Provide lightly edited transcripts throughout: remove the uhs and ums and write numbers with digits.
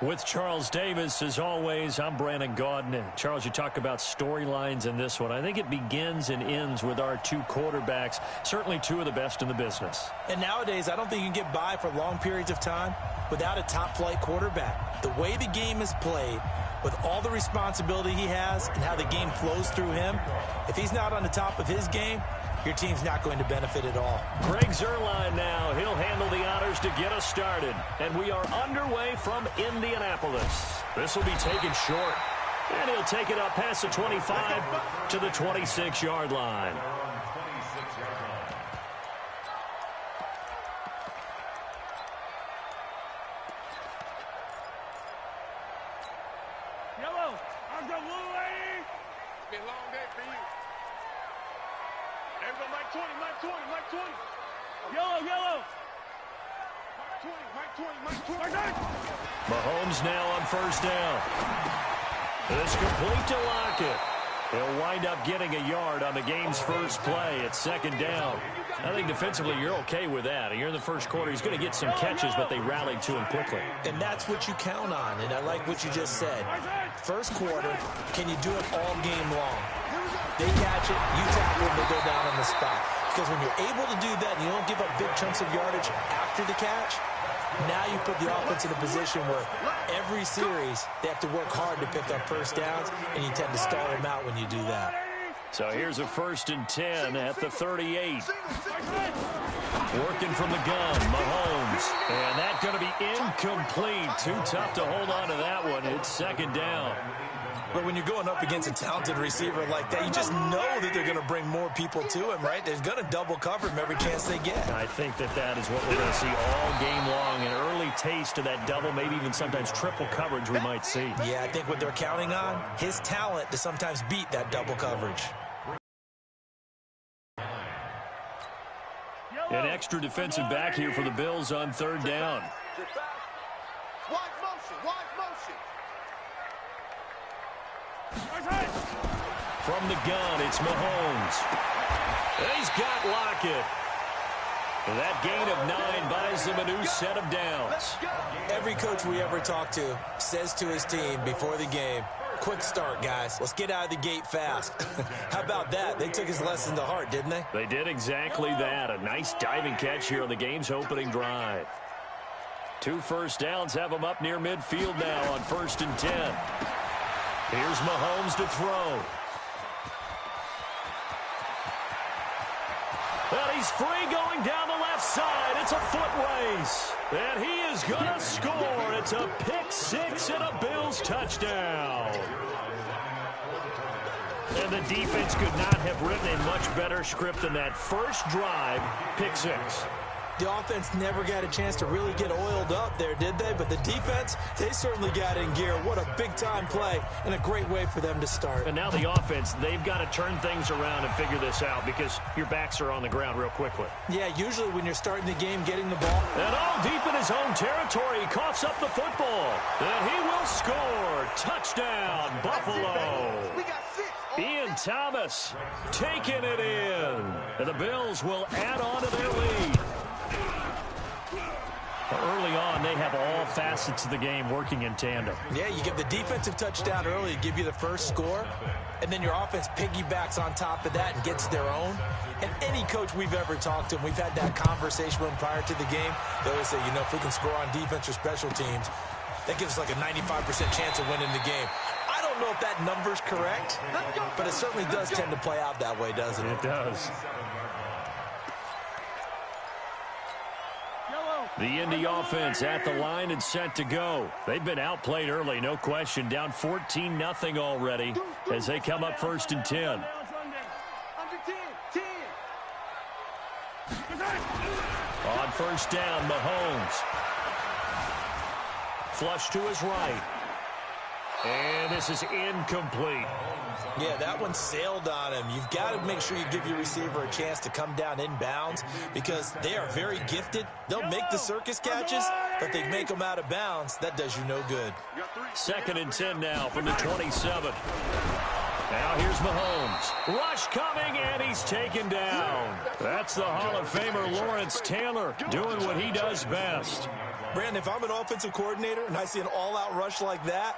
With Charles Davis, as always, I'm Brandon Gaudin. Charles, you talk about storylines in this one. I think it begins and ends with our two quarterbacks, certainly two of the best in the business. And nowadays, I don't think you can get by for long periods of time without a top-flight quarterback. The way the game is played, with all the responsibility he has and how the game flows through him, if he's not on the top of his game, your team's not going to benefit at all. Greg Zuerlein now. He'll handle the honors to get us started. And we are underway from Indianapolis. This will be taken short. And he'll take it up past the 25 to the 26-yard line. Yellow, I'm the blue lady. Been a long day for you. There we go, Mike 20, Mike 20, Mike 20. Yellow, yellow. Mike 20, Mike 20, Mike 20. Mahomes now on first down. It's complete to Lockett. He'll wind up getting a yard on the game's first play. It's second down. I think defensively you're okay with that. You're in the first quarter. He's going to get some catches, but they rallied to him quickly. And that's what you count on, and I like what you just said. First quarter, can you do it all game long? They catch it, you tackle them, they go down on the spot. Because when you're able to do that and you don't give up big chunks of yardage after the catch, now you put the offense in a position where every series they have to work hard to pick up first downs, and you tend to stall them out when you do that. So here's a 1st and 10 at the 38. Working from the gun, Mahomes. And that's going to be incomplete. Too tough to hold on to that one. It's second down. But when you're going up against a talented receiver like that, you just know that they're going to bring more people to him, right? They're going to double cover him every chance they get. I think that is what we're going to see all game long. An early taste of that double, maybe even sometimes triple coverage we might see. Yeah, I think what they're counting on, his talent to sometimes beat that double coverage. An extra defensive back here for the Bills on third down. Wide motion, wide motion. From the gun, it's Mahomes. And he's got Lockett. And that gain of 9 buys them a new set of downs. Every coach we ever talk to says to his team before the game, quick start, guys. Let's get out of the gate fast. How about that? They took his lesson to heart, didn't they? They did exactly that. A nice diving catch here on the game's opening drive. 2 first downs have them up near midfield now on 1st and 10. Here's Mahomes to throw. And he's free going down the left side. It's a foot race. And he is going to score. It's a pick 6 and a Bills touchdown. And the defense could not have written a much better script than that first drive, pick 6. The offense never got a chance to really get oiled up there, did they? But the defense, they certainly got in gear. What a big-time play and a great way for them to start. And now the offense, they've got to turn things around and figure this out because your backs are on the ground real quickly. Yeah, usually when you're starting the game, getting the ball. And all deep in his own territory, he coughs up the football. And he will score. Touchdown, Buffalo. We got 6. Ian Thomas taking it in. And the Bills will add on to their lead. Early on, they have all facets of the game working in tandem. Yeah, you get the defensive touchdown early to give you the first score, and then your offense piggybacks on top of that and gets their own. And any coach we've ever talked to, and we've had that conversation with them prior to the game, they always say, you know, if we can score on defense or special teams, that gives us like a 95% chance of winning the game. I don't know if that number's correct, but it certainly does tend to play out that way, doesn't it? It does. The Indy offense at the line and set to go. They've been outplayed early, no question. Down 14-0 already as they come up 1st and 10. Under 10, 10. On first down, Mahomes. Flush to his right. And this is incomplete. Yeah, that one sailed on him. You've got to make sure you give your receiver a chance to come down inbounds because they are very gifted. They'll make the circus catches, but they make them out of bounds. That does you no good. 2nd and 10 now from the 27. Now here's Mahomes. Rush coming, and he's taken down. That's the Hall of Famer Lawrence Taylor doing what he does best. Brandon, if I'm an offensive coordinator and I see an all-out rush like that,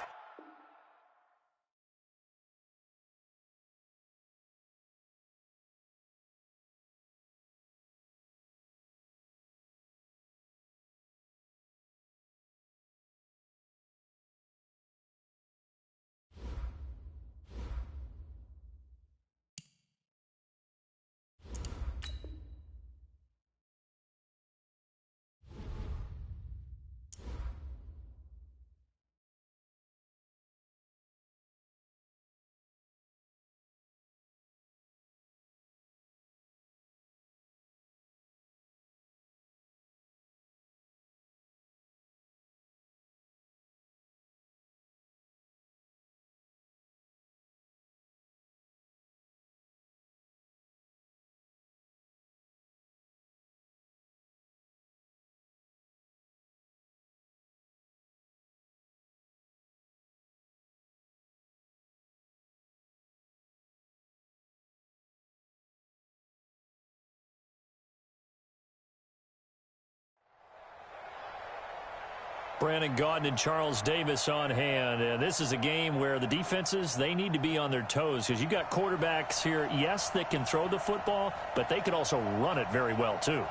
Brandon Gaudin and Charles Davis on hand. And this is a game where the defenses, they need to be on their toes because you've got quarterbacks here, yes, that can throw the football, but they can also run it very well, too.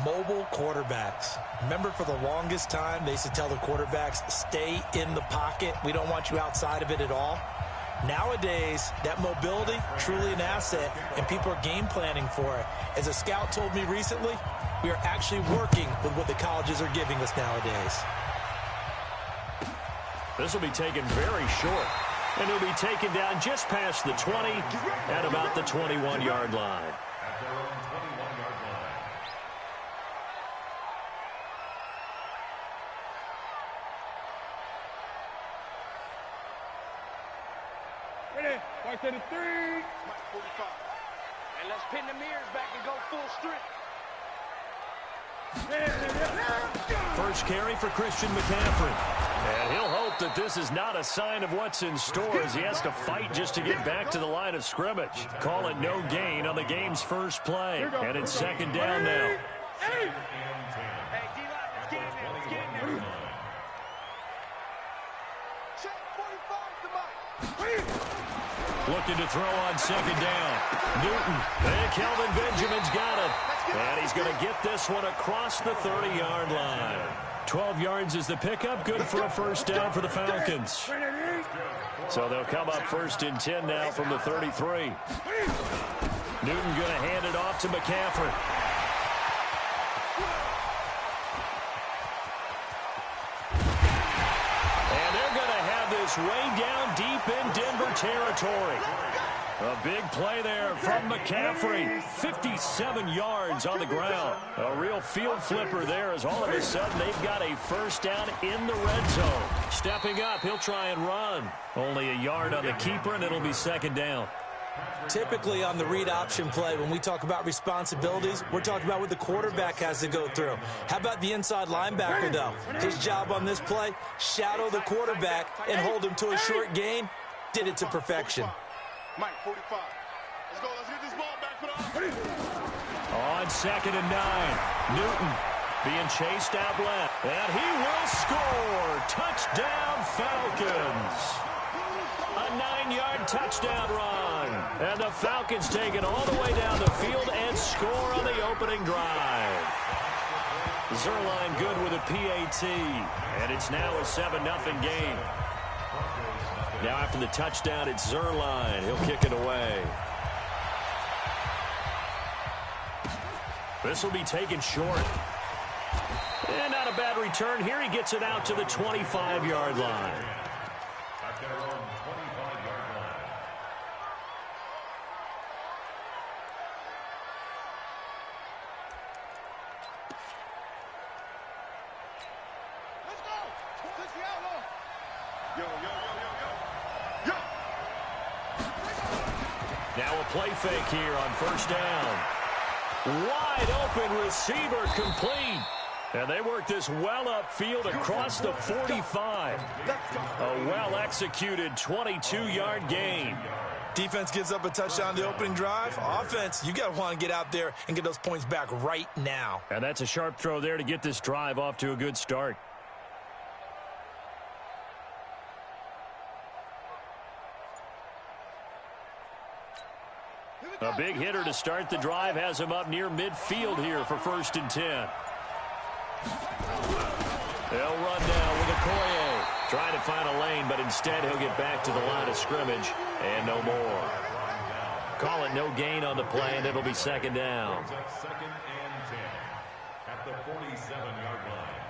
Mobile quarterbacks. Remember, for the longest time, they used to tell the quarterbacks, stay in the pocket. We don't want you outside of it at all. Nowadays, that mobility, truly an asset, and people are game planning for it. As a scout told me recently, we are actually working with what the colleges are giving us nowadays. This will be taken very short, and it'll be taken down just past the 20 at about the 21-yard line. Ready? Back to the 3. Mike 45. And let's pin the mirrors back and go full strength. First carry for Christian McCaffrey. And he'll hope that this is not a sign of what's in store as he has to fight just to get back to the line of scrimmage. Call it no gain on the game's first play. And it's second down now. Hey, D-line, let's get in there. Let's get in there. Check 45 to Mike. Looking to throw on second down. Newton. And Kelvin Benjamin's got it. And he's going to get this one across the 30-yard line. 12 yards is the pickup. Good for a first down for the Falcons. So they'll come up first and 10 now from the 33. Newton going to hand it off to McCaffrey. And they're going to have this way down deep in Denver territory. A big play there from McCaffrey. 57 yards on the ground. A real field flipper there as all of a sudden they've got a first down in the red zone. Stepping up, he'll try and run. Only a yard on the keeper, and it'll be second down. Typically on the read option play, when we talk about responsibilities, we're talking about what the quarterback has to go through. How about the inside linebacker, though? His job on this play, shadow the quarterback and hold him to a short gain. Did it to perfection. Mike 45. Let's go. Let's get this ball back for the offense. On second and 9, Newton being chased out left. And he will score. Touchdown, Falcons. A 9-yard touchdown run. And the Falcons take it all the way down the field and score on the opening drive. Zerline good with a PAT. And it's now a 7-0 game. Now after the touchdown, it's Zerline. He'll kick it away. This will be taken short. And not a bad return here. He gets it out to the 25-yard line. Let's go. Touch the outlaw. Yo, yo, yo, yo, yo. Yo. Now a play fake here on first down. Wide open receiver complete. And they work this well upfield across the 45. A well-executed 22-yard gain. Defense gives up a touchdown the opening drive. Offense, you got to want to get out there and get those points back right now. And that's a sharp throw there to get this drive off to a good start. A big hitter to start the drive has him up near midfield here for 1st and 10. They'll run now with Okoye. Trying to find a lane, but instead he'll get back to the line of scrimmage and no more. Call it no gain on the play, and it'll be 2nd down. 2nd and 10 at the 47-yard line.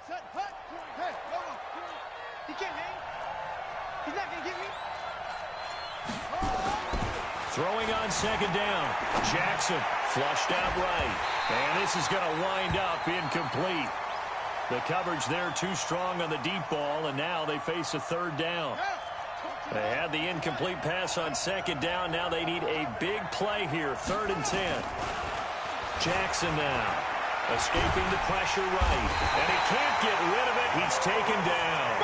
Set, hut. Hey, hold on. He can't hang. He's not going to get me. Throwing on 2nd down. Jackson flushed out right. And this is going to wind up incomplete. The coverage there too strong on the deep ball, and now they face a 3rd down. They had the incomplete pass on 2nd down. Now they need a big play here, 3rd and 10. Jackson now, escaping the pressure right. And he can't get rid of it. He's taken down.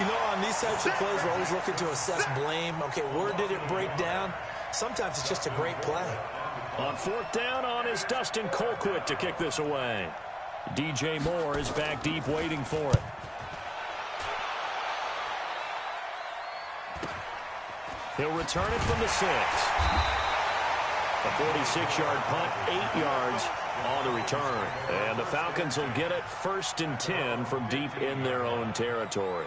You know, on these types of plays, we're always looking to assess blame. Okay, where did it break down? Sometimes it's just a great play. On 4th down on is Dustin Colquitt to kick this away. DJ Moore is back deep waiting for it. He'll return it from the 6. A 46-yard punt, 8 yards on the return. And the Falcons will get it 1st and 10 from deep in their own territory.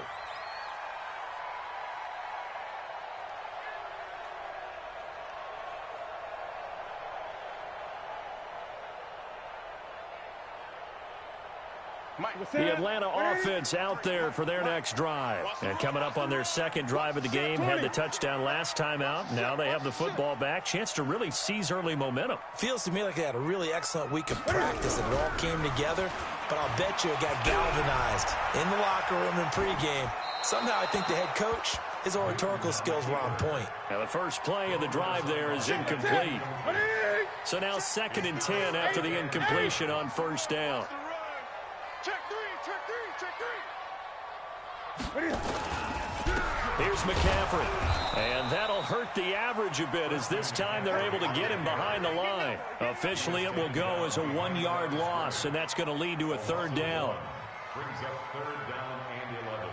The Atlanta offense out there for their next drive. And coming up on their 2nd drive of the game, had the touchdown last time out. Now they have the football back. Chance to really seize early momentum. Feels to me like they had a really excellent week of practice and it all came together. But I'll bet you it got galvanized in the locker room in pregame. Somehow I think the head coach, his oratorical skills were on point. Now the first play of the drive there is incomplete. So now 2nd and 10 after the incompletion on 1st down. Check 3, check 3, check 3. Here's McCaffrey. And that'll hurt the average a bit as this time they're able to get him behind the line. Officially, it will go as a 1-yard loss, and that's going to lead to a 3rd down. Brings up 3rd down and 11.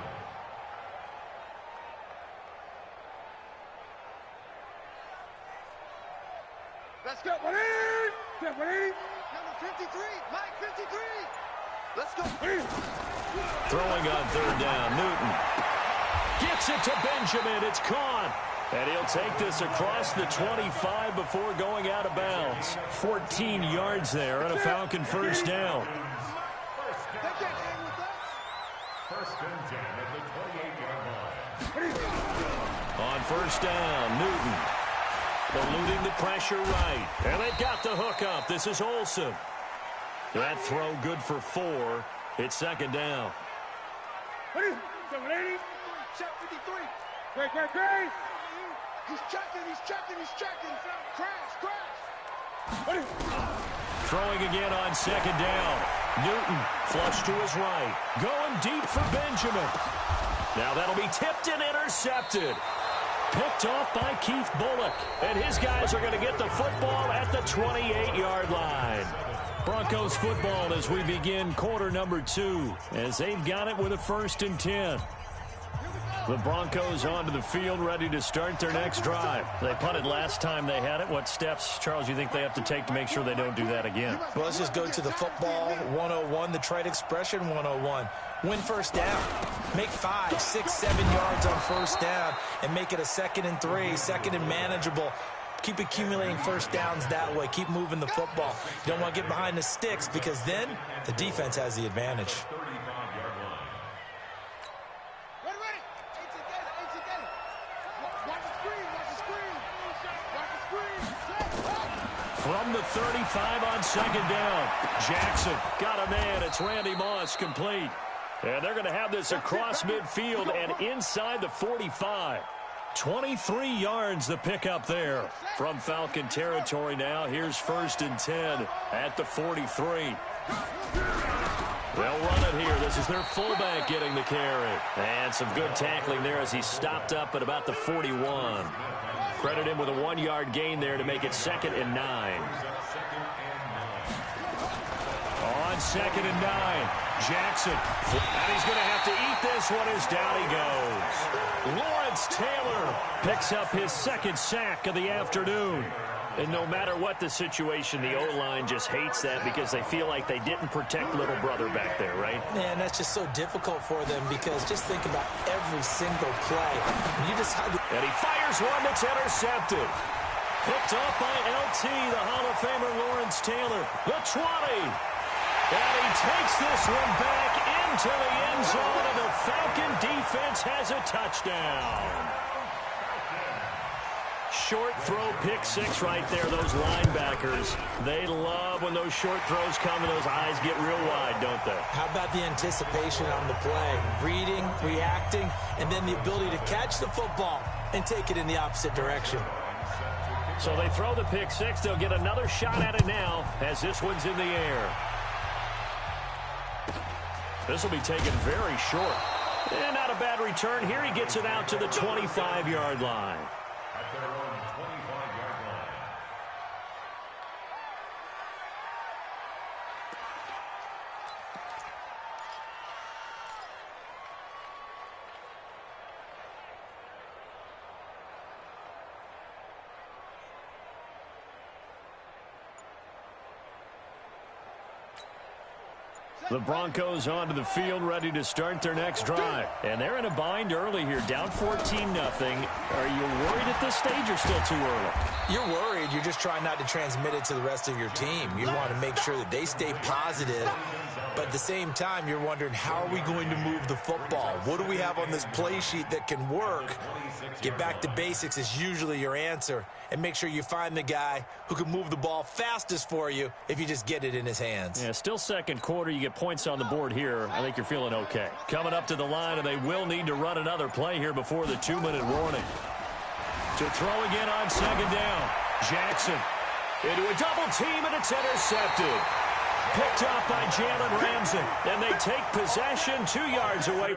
Let's go. Number 53, Mike 53. Let's go. Throwing on 3rd down, Newton. Gets it to Benjamin. It's caught. And he'll take this across the 25 before going out of bounds. 14 yards there and a Falcon 1st down. They can't hang with us. 1st and 10 at the 28-yard line. On 1st down, Newton. Eluding the pressure right. And they've got the hook up. This is Olsen. That throw good for 4. It's 2nd down. Check 53. Great. He's checking. Crash. Throwing again on 2nd down. Newton flush to his right. Going deep for Benjamin. Now that'll be tipped and intercepted. Picked off by Keith Bullock. And his guys are going to get the football at the 28-yard line. Broncos football as we begin quarter number 2. As they've got it with a 1st and 10. The Broncos onto the field, ready to start their next drive. They punted last time they had it. What steps, Charles, you think they have to take to make sure they don't do that again? Well, let's just go to the football 101, the trite expression 101. Win 1st down. Make 5, 6, 7 yards on 1st down and make it a 2nd and 3, 2nd and manageable. Keep accumulating 1st downs that way. Keep moving the football. You don't want to get behind the sticks because then the defense has the advantage. From the 35 on 2nd down. Jackson got a man. It's Randy Moss complete. And they're going to have this across midfield and inside the 45. 23 yards the pickup there from Falcon territory now. Here's 1st and 10 at the 43. They'll run it here. This is their fullback getting the carry. And some good tackling there as he stopped up at about the 41. Credit him with a 1-yard gain there to make it 2nd and 9. On 2nd and 9, Jackson. And he's going to have to eat this this one is down he goes. Lawrence Taylor picks up his second sack of the afternoon. And no matter what the situation, the O-line just hates that because they feel like they didn't protect little brother back there, right? Man, that's just so difficult for them because just think about every single play. You just had to... And he fires one that's intercepted. Picked off by LT, the Hall of Famer Lawrence Taylor. The 20. And he takes this one back into the end zone, and the Falcon defense has a touchdown. Short throw, pick six right there. Those linebackers, they love when those short throws come and those eyes get real wide, don't they? How about the anticipation on the play? Reading, reacting, and then the ability to catch the football and take it in the opposite direction. So they throw the pick six. They'll get another shot at it now as this one's in the air. This will be taken very short. And not a bad return here. He gets it out to the 25-yard line. At their own 25-yard line. The Broncos onto the field, ready to start their next drive. And they're in a bind early here, down 14-0. Are you worried at this stage or still too early? You're worried. You're just trying not to transmit it to the rest of your team. You want to make sure that they stay positive. But at the same time, you're wondering, how are we going to move the football? What do we have on this play sheet that can work? Get back to basics is usually your answer. And make sure you find the guy who can move the ball fastest for you if you just get it in his hands. Yeah, still second quarter. You get points on the board here. I think you're feeling okay. Coming up to the line, and they will need to run another play here before the 2-minute warning. To throw again on second down. Jackson into a double team, and it's intercepted. Picked up by Jalen Ramsey. And they take possession 2 yards away.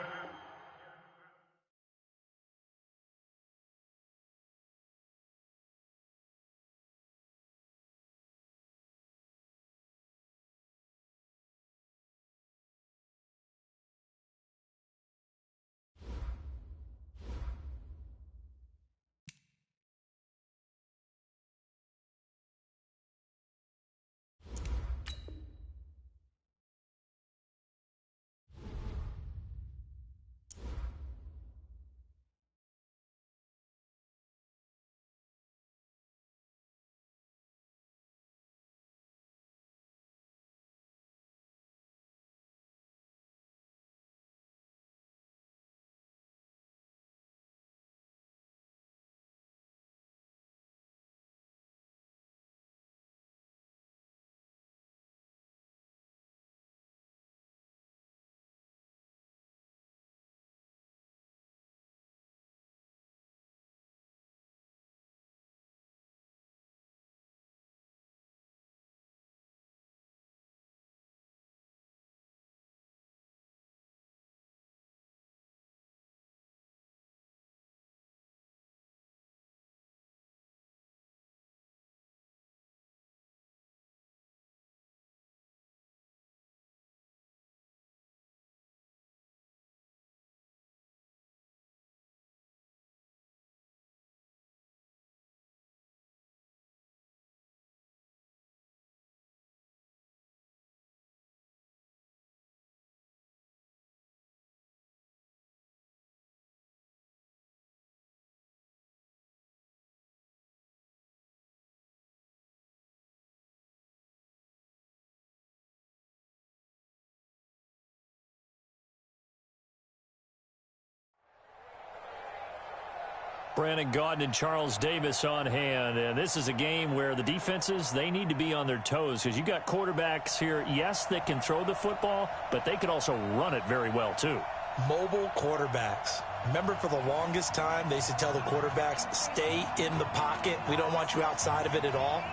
Brandon Gaudin and Charles Davis on hand. And this is a game where the defenses, they need to be on their toes because you got quarterbacks here, yes, that can throw the football, but they can also run it very well too. Mobile quarterbacks. Remember, for the longest time, they used to tell the quarterbacks, stay in the pocket. We don't want you outside of it at all.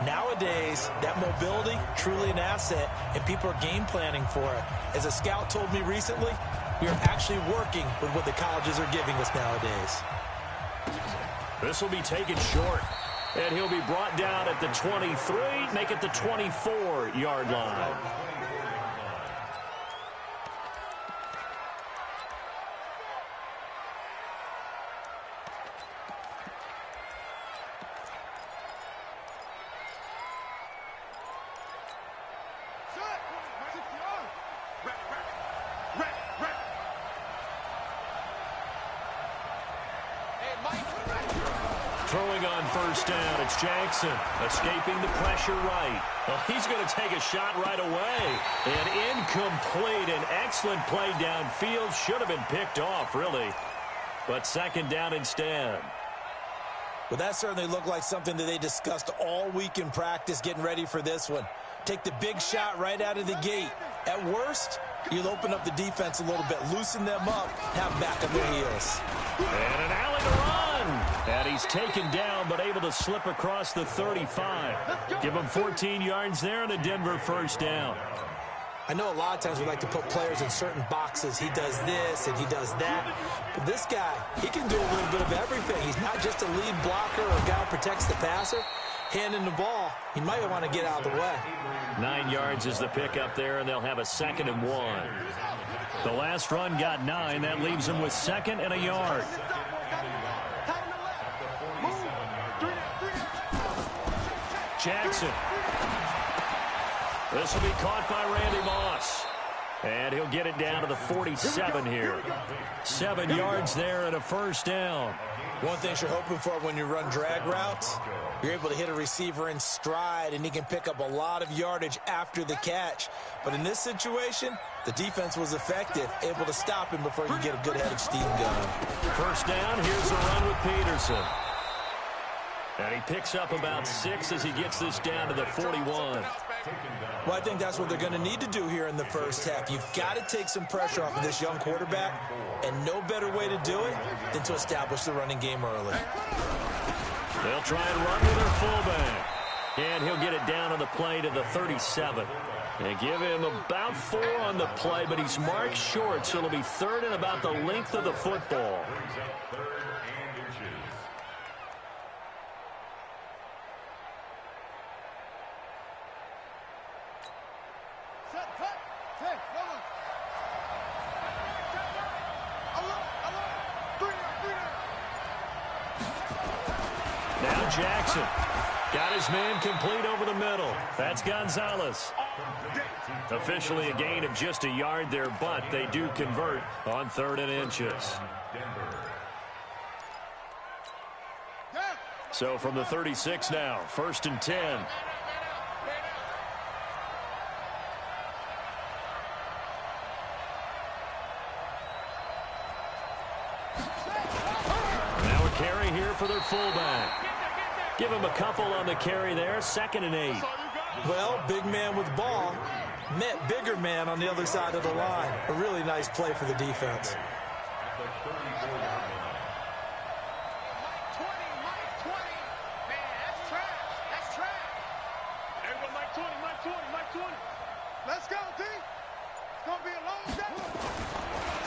Nowadays, that mobility, truly an asset, and people are game planning for it. As a scout told me recently, we are actually working with what the colleges are giving us nowadays. This will be taken short, and he'll be brought down at the 23, make it the 24-yard line. throwing on first down. It's Jackson escaping the pressure right. Well, he's going to take a shot right away. And incomplete. An excellent play downfield. Should have been picked off, really. But second down instead. Well, that certainly looked like something that they discussed all week in practice getting ready for this one. Take the big shot right out of the gate. At worst, you'll open up the defense a little bit, loosen them up, have them back on their heels. And an alley to run. And he's taken down, but able to slip across the 35. Give him 14 yards there and a Denver first down. I know a lot of times we like to put players in certain boxes. He does this and he does that. But this guy, he can do a little bit of everything. He's not just a lead blocker or a guy who protects the passer. Handing the ball, he might want to get out of the way. 9 yards is the pickup there, and they'll have a 2nd and 1. The last run got 9. That leaves them with 2nd and a yard. Jackson. This will be caught by Randy Moss. And he'll get it down to the 47 here. 7 yards there and a first down. One thing you're hoping for when you run drag routes, you're able to hit a receiver in stride, and he can pick up a lot of yardage after the catch. But in this situation, the defense was effective, able to stop him before you get a good head of steam going. First down, here's a run with Peterson. And he picks up about 6 as he gets this down to the 41. Well, I think that's what they're going to need to do here in the first half. You've got to take some pressure off of this young quarterback, and no better way to do it than to establish the running game early. They'll try and run with their fullback. And he'll get it down on the play to the 37. They give him about 4 on the play, but he's marked short, so it'll be 3rd and about the length of the football. Now Jackson got his man complete over the middle. That's Gonzalez. Officially a gain of just a yard there, but they do convert on 3rd and inches. So from the 36 now, 1st and 10. Now a carry here for their fullback. Give him a couple on the carry there, 2nd and 8. Well, big man with ball met bigger man on the other side of the line. A really nice play for the defense. Let's go, D. It's going to be a long day.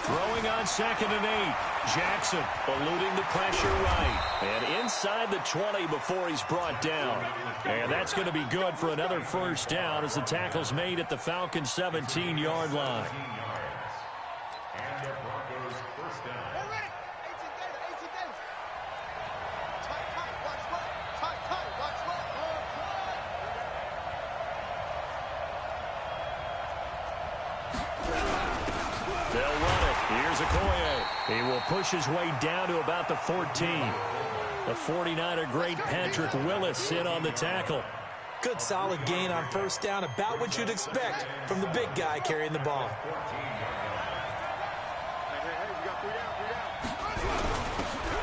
Throwing on 2nd and 8. Jackson eluding the pressure right. And inside the 20 before he's brought down. And that's going to be good for another first down as the tackle's made at the Falcons' 17-yard line. They'll run it. Here's Okoye. He will push his way down to about the 14. The 49er great Patrick Willis in on the tackle. Good solid gain on first down, about what you'd expect from the big guy carrying the ball.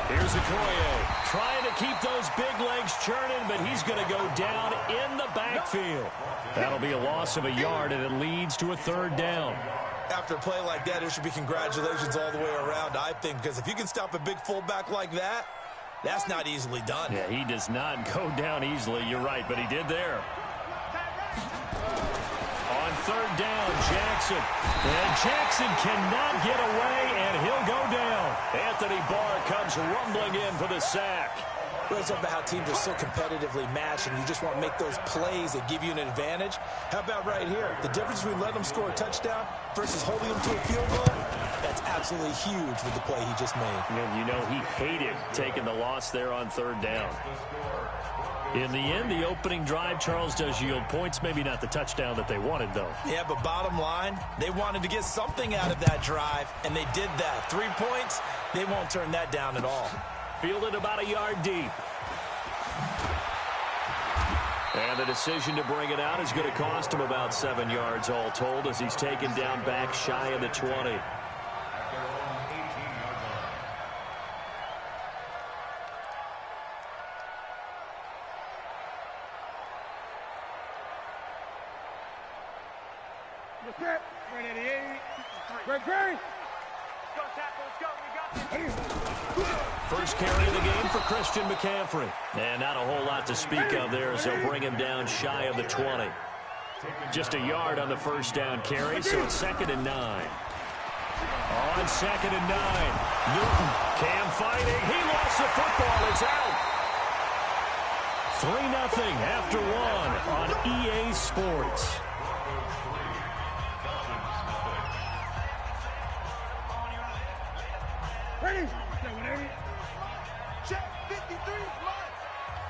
Here's Okoye trying to keep those big legs churning, but he's going to go down in the backfield. That'll be a loss of a yard, and it leads to a 3rd down. After a play like that, there should be congratulations all the way around, I think, because if you can stop a big fullback like that, that's not easily done. Yeah, he does not go down easily. You're right, but he did there. On 3rd down, Jackson. And Jackson cannot get away, and he'll go down. Anthony Barr comes rumbling in for the sack. It's about how teams are so competitively matched, and you just want to make those plays that give you an advantage. How about right here? The difference between letting them score a touchdown versus holding them to a field goal, that's absolutely huge with the play he just made. And you know he hated taking the loss there on 3rd down. In the end, the opening drive, Charles, does yield points. Maybe not the touchdown that they wanted, though. Yeah, but bottom line, they wanted to get something out of that drive, and they did that. 3 points, they won't turn that down at all. Fielded about a yard deep. And the decision to bring it out is going to cost him about 7 yards all told as he's taken down back shy of the 20. First carry of the game for Christian McCaffrey. And not a whole lot to speak of there as they'll bring him down shy of the 20. Just a yard on the first down carry, so it's 2nd and 9. On 2nd and 9. Newton, Cam fighting. He lost the football. It's out. 3-0 after 1 on EA Sports. Ready? Check 53,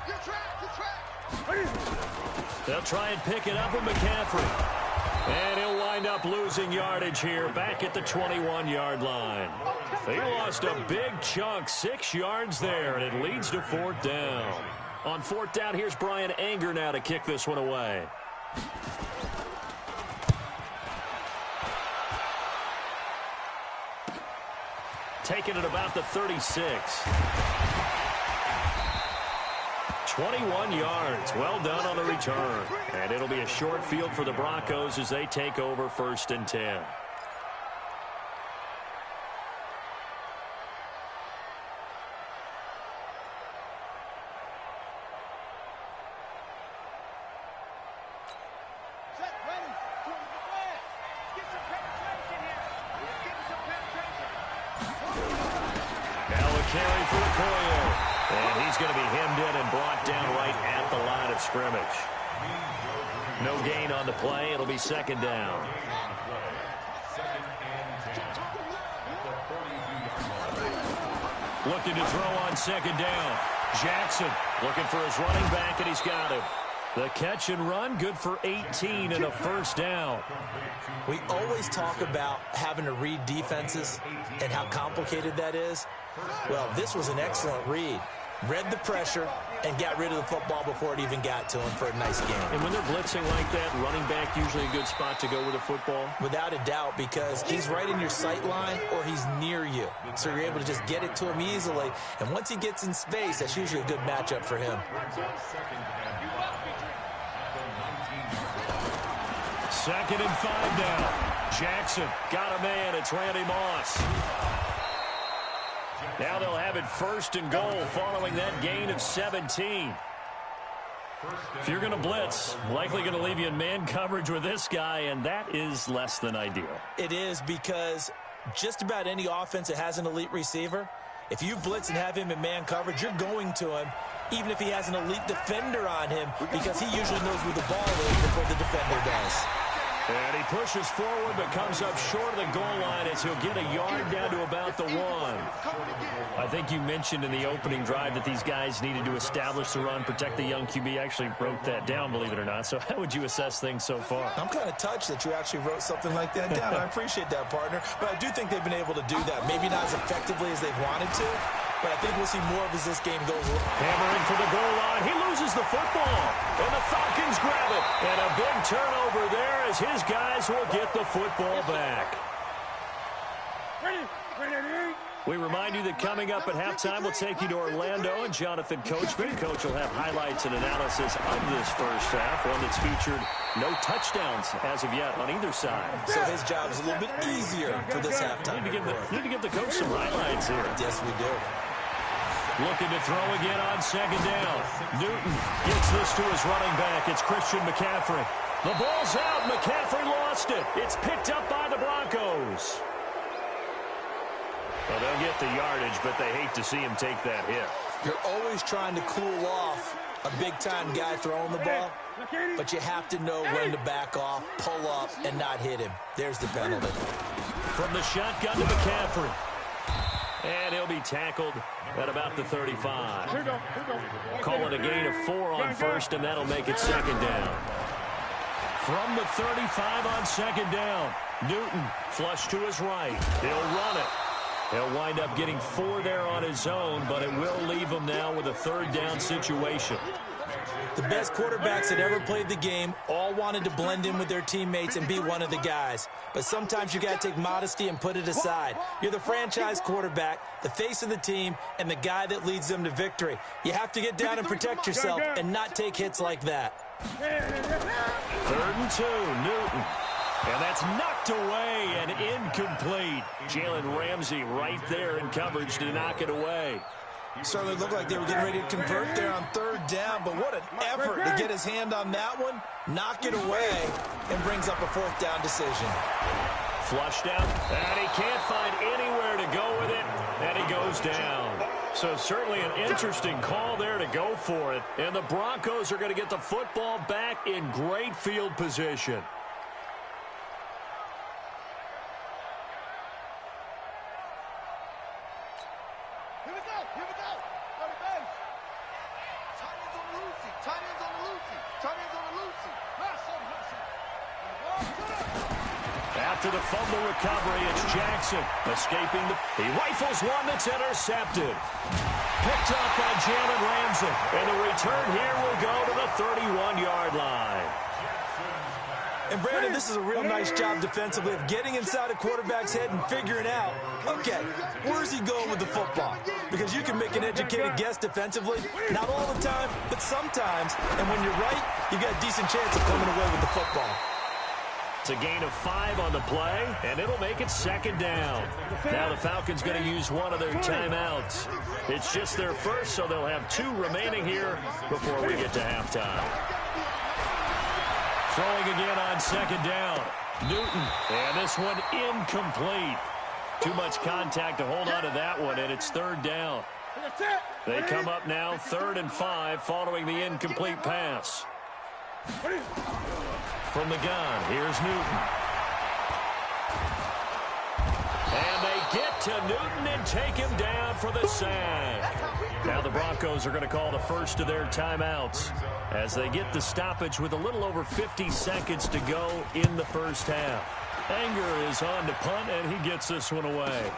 You're track. They'll try and pick it up with McCaffrey. And he'll wind up losing yardage here back at the 21-yard line. He lost a big chunk, 6 yards there, and it leads to 4th down. On 4th down, here's Brian Anger now to kick this one away. Taking it about the 36. 21 yards. Well done on the return. And it'll be a short field for the Broncos as they take over 1st and 10. Carry for Okoye. And he's going to be hemmed in and brought down right at the line of scrimmage. No gain on the play. It'll be 2nd down. Looking to throw on 2nd down. Jackson looking for his running back, and he's got him. The catch and run, good for 18 and a 1st down. We always talk about having to read defenses and how complicated that is. Well, this was an excellent read. Read the pressure and got rid of the football before it even got to him for a nice game. And when they're blitzing like that, running back usually a good spot to go with the football? Without a doubt, because he's right in your sight line or he's near you. So you're able to just get it to him easily. And once he gets in space, that's usually a good matchup for him. 2nd and 5 now. Jackson got a man. It's Randy Moss. Now they'll have it 1st and goal following that gain of 17. If you're going to blitz, likely going to leave you in man coverage with this guy, and that is less than ideal. It is, because just about any offense that has an elite receiver, if you blitz and have him in man coverage, you're going to him, even if he has an elite defender on him, because he usually knows where the ball is before the defender does. And he pushes forward but comes up short of the goal line as he'll get a yard down to about the 1. I think you mentioned in the opening drive that these guys needed to establish the run, protect the young QB. Actually wrote that down, believe it or not. So how would you assess things so far? I'm kind of touched that you actually wrote something like that down. I appreciate that, partner. But I do think they've been able to do that. Maybe not as effectively as they've wanted to, but I think we'll see more of as this game goes on. Hammering for the goal line. He loses the football. And the Falcons grab it. And a big turnover there as his guys will get the football back. We remind you that coming up at halftime, we'll take you to Orlando and Jonathan Coachman. Coach will have highlights and analysis of this first half, one that's featured no touchdowns as of yet on either side. So his job is a little bit easier for this halftime. Need to give the coach some highlights here. Yes, we do. Looking to throw again on 2nd down. Newton gets this to his running back. It's Christian McCaffrey. The ball's out. McCaffrey lost it. It's picked up by the Broncos. Well, they'll get the yardage, but they hate to see him take that hit. You're always trying to cool off a big-time guy throwing the ball, but you have to know when to back off, pull up, and not hit him. There's the penalty. From the shotgun to McCaffrey. And he'll be tackled at about the 35. Call it a gain of 4 on 1st, and that'll make it 2nd down. From the 35 on 2nd down, Newton flush to his right. He'll run it. He'll wind up getting 4 there on his own, but it will leave him now with a 3rd down situation. The best quarterbacks that ever played the game all wanted to blend in with their teammates and be one of the guys. But sometimes you got to take modesty and put it aside. You're the franchise quarterback, the face of the team, and the guy that leads them to victory. You have to get down and protect yourself and not take hits like that. 3rd and 2, Newton. And that's knocked away and incomplete. Jalen Ramsey right there in coverage to knock it away. Certainly looked like they were getting ready to convert there on 3rd down, but what an effort to get his hand on that one, knock it away, and brings up a 4th down decision. Flushed out, and he can't find anywhere to go with it, and he goes down. So certainly an interesting call there to go for it, and the Broncos are going to get the football back in great field position. After the fumble recovery, it's Jackson escaping. He rifles one that's intercepted. Picked up by Jalen Ramsey. And the return here will go to the 31-yard line. And Brandon, this is a real nice job defensively of getting inside a quarterback's head and figuring out, okay, where's he going with the football? Because you can make an educated guess defensively, not all the time, but sometimes. And when you're right, you've got a decent chance of coming away with the football. It's a gain of 5 on the play, and it'll make it 2nd down. Now the Falcons going to use one of their timeouts. It's just their first, so they'll have 2 remaining here before we get to halftime. Throwing again on 2nd down. Newton, and this one incomplete. Too much contact to hold on to that one, and it's 3rd down. They come up now 3rd and 5 following the incomplete pass. From the gun, here's Newton. And they get to Newton and take him down for the sack. Now the Broncos are going to call the first of their timeouts as they get the stoppage with a little over 50 seconds to go in the first half. Anger is on to punt, and he gets this one away.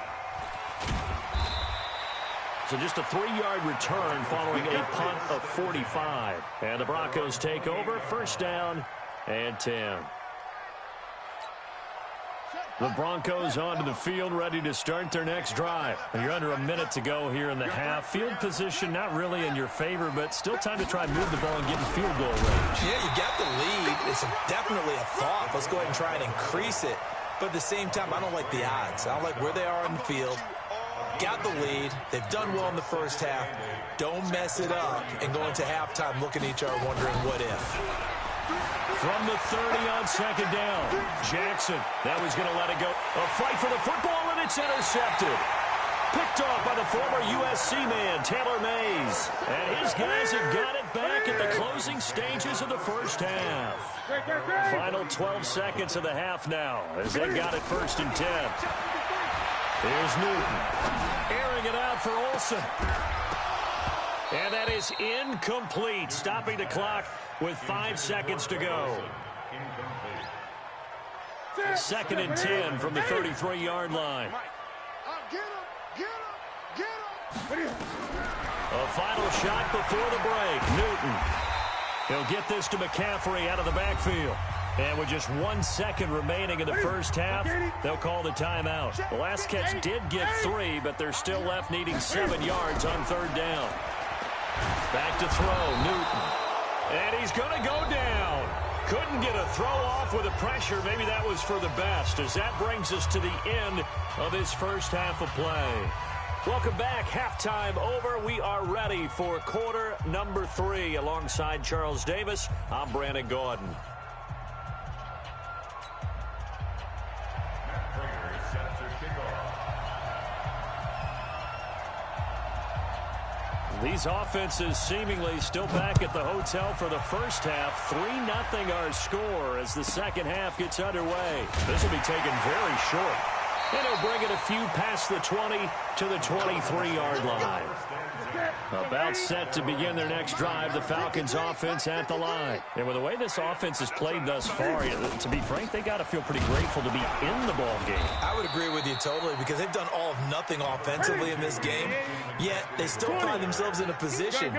So just a 3-yard return following a punt of 45. And the Broncos take over, 1st down and 10. The Broncos onto the field, ready to start their next drive. And you're under a minute to go here in the half. Field position not really in your favor, but still time to try and move the ball and get in field goal range. Yeah, you got the lead. It's definitely a thought. Let's go ahead and try and increase it. But at the same time, I don't like the odds. I don't like where they are on the field. Got the lead. They've done well in the first half. Don't mess it up and go into halftime looking at each other wondering what if. From the 30 on 2nd down. Jackson, that was going to let it go. A fight for the football, and it's intercepted. Picked off by the former USC man, Taylor Mays. And his guys have got it back at the closing stages of the first half. Final 12 seconds of the half now as they got it 1st and 10. Here's Newton, airing it out for Olsen. And that is incomplete, stopping the clock with 5 seconds to go. 2nd and 10 from the 33-yard line. A final shot before the break. Newton. He'll get this to McCaffrey out of the backfield. And with just 1 second remaining in the first half, they'll call the timeout. The last catch did get 3, but they're still left needing 7 yards on 3rd down. Back to throw, Newton. And he's going to go down. Couldn't get a throw off with the pressure. Maybe that was for the best, as that brings us to the end of this first half of play. Welcome back. Halftime over. We are ready for quarter number 3. Alongside Charles Davis, I'm Brandon Gordon. These offenses seemingly still back at the hotel for the first half. 3-0 our score as the second half gets underway. This will be taken very short. And he'll bring it a few past the 20 to the 23-yard line. About set to begin their next drive, the Falcons offense at the line. And with the way this offense has played thus far, to be frank, they got to feel pretty grateful to be in the ball game. I would agree with you totally, because they've done all of nothing offensively in this game, yet they still find themselves in a position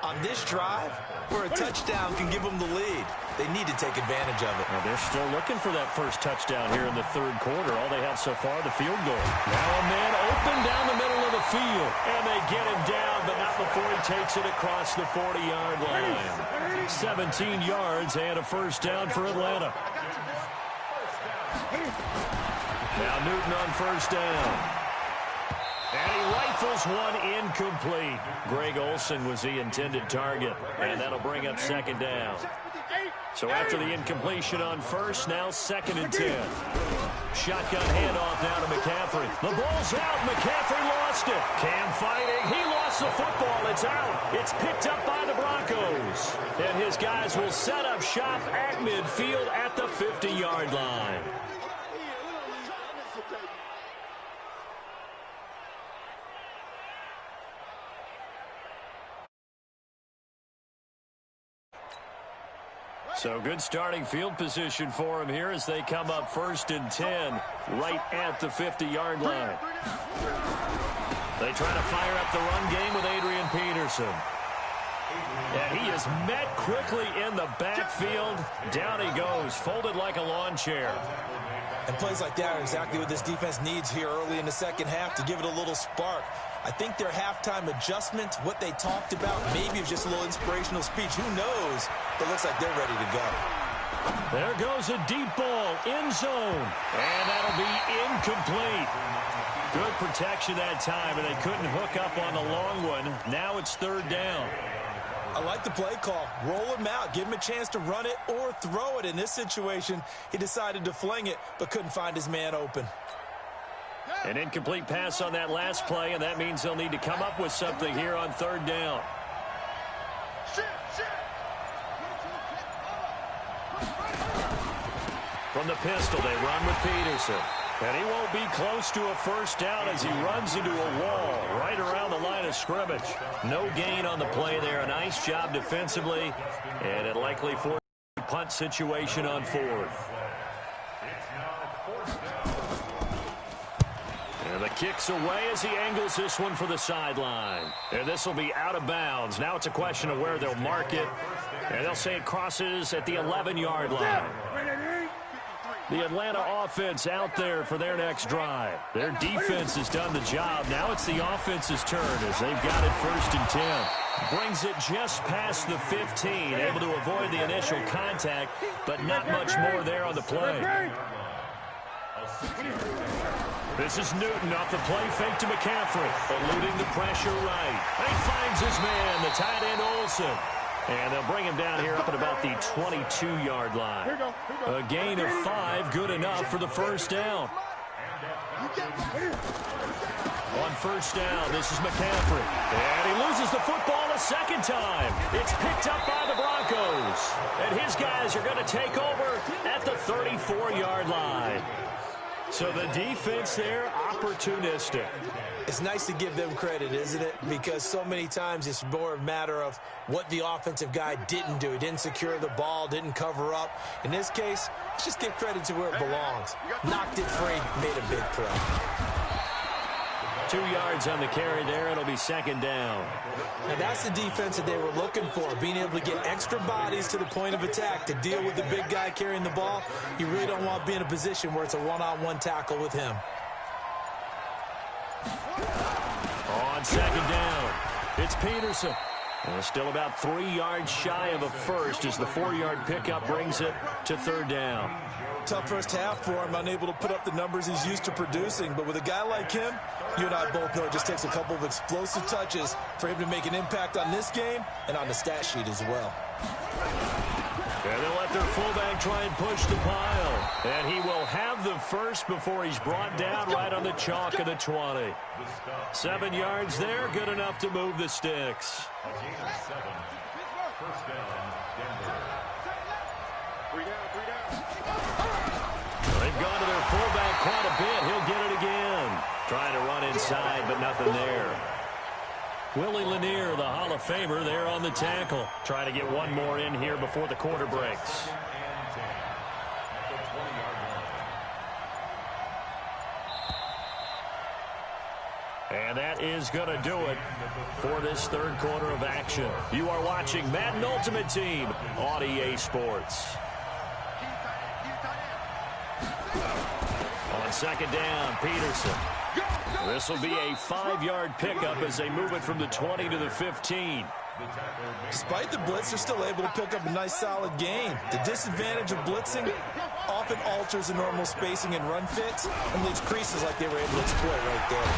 on this drive where a touchdown can give them the lead. They need to take advantage of it. Well, they're still looking for that first touchdown here in the third quarter. All they have so far, the field goal. Now a man open down the middle of the field. And they get him down, but not before he takes it across the 40-yard line. 17 yards and a first down for Atlanta. Now Newton on first down. And he rifles one incomplete. Greg Olsen was the intended target, and that'll bring up second down. So after the incompletion on first, now 2nd and 10. Shotgun handoff now to McCaffrey. The ball's out. McCaffrey lost it. Cam fighting. He lost the football. It's out. It's picked up by the Broncos. And his guys will set up shop at midfield at the 50-yard line. So good starting field position for him here as they come up 1st and 10 right at the 50-yard line. They try to fire up the run game with Adrian Peterson. And he is met quickly in the backfield. Down he goes, folded like a lawn chair. And plays like that are exactly what this defense needs here early in the second half to give it a little spark. I think their halftime adjustment, what they talked about, maybe it's just a little inspirational speech. Who knows? But it looks like they're ready to go. There goes a deep ball, end zone. And that'll be incomplete. Good protection that time, and they couldn't hook up on the long one. Now it's 3rd down. I like the play call. Roll him out. Give him a chance to run it or throw it. In this situation, he decided to fling it, but couldn't find his man open. An incomplete pass on that last play, and that means they'll need to come up with something here on 3rd down. From the pistol, they run with Peterson. And he won't be close to a first down as he runs into a wall right around the line of scrimmage. No gain on the play there. A nice job defensively, and it likely forced a punt situation on 4th. And the kick's away as he angles this one for the sideline. And this will be out of bounds. Now it's a question of where they'll mark it. And they'll say it crosses at the 11-yard line. The Atlanta offense out there for their next drive. Their defense has done the job. Now it's the offense's turn as they've got it 1st and 10. Brings it just past the 15. Able to avoid the initial contact, but not much more there on the play. This is Newton off the play fake to McCaffrey. Eluding the pressure right. And he finds his man, the tight end Olsen. And they'll bring him down here up at about the 22-yard line. A gain of 5, good enough for the first down. On first down, this is McCaffrey. And he loses the football a second time. It's picked up by the Broncos. And his guys are going to take over at the 34-yard line. So the defense there, opportunistic. It's nice to give them credit, isn't it? Because so many times it's more a matter of what the offensive guy didn't do. He didn't secure the ball, didn't cover up. In this case, let's just give credit to where it belongs. Knocked it free, made a big play. 2 yards on the carry there. It'll be 2nd down. Now that's the defense that they were looking for, being able to get extra bodies to the point of attack to deal with the big guy carrying the ball. You really don't want to be in a position where it's a one-on-one tackle with him. On 2nd down, it's Peterson. And still about 3 yards shy of a first as the 4-yard pickup brings it to 3rd down. Tough first half for him, unable to put up the numbers he's used to producing. But with a guy like him, you and I both know it just takes a couple of explosive touches for him to make an impact on this game and on the stat sheet as well. And they'll let their fullback try and push the pile. And he will have the first before he's brought down right on the chalk of the 20. 7 yards there, good enough to move the sticks. They've gone to their fullback quite a bit. He'll get it again. Trying to run inside, but nothing there. Willie Lanier, the Hall of Famer, there on the tackle. Trying to get one more in here before the quarter breaks. And that is going to do it for this third quarter of action. You are watching Madden Ultimate Team on EA Sports. On second down, Peterson. This will be a 5-yard pickup as they move it from the 20 to the 15. Despite the blitz, they're still able to pick up a nice, solid gain. The disadvantage of blitzing often alters the normal spacing and run fits and leaves creases like they were able to exploit right there.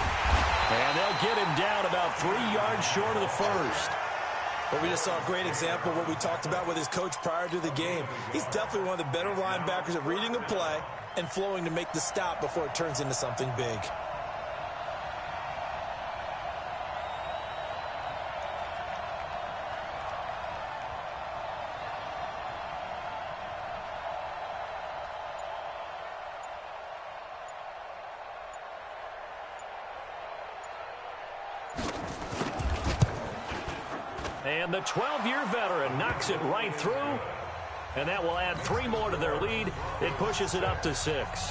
And they'll get him down about 3 yards short of the first. But we just saw a great example of what we talked about with his coach prior to the game. He's definitely one of the better linebackers at reading a play and flowing to make the stop before it turns into something big. And the 12-year veteran knocks it right through. And that will add 3 more to their lead. It pushes it up to 6.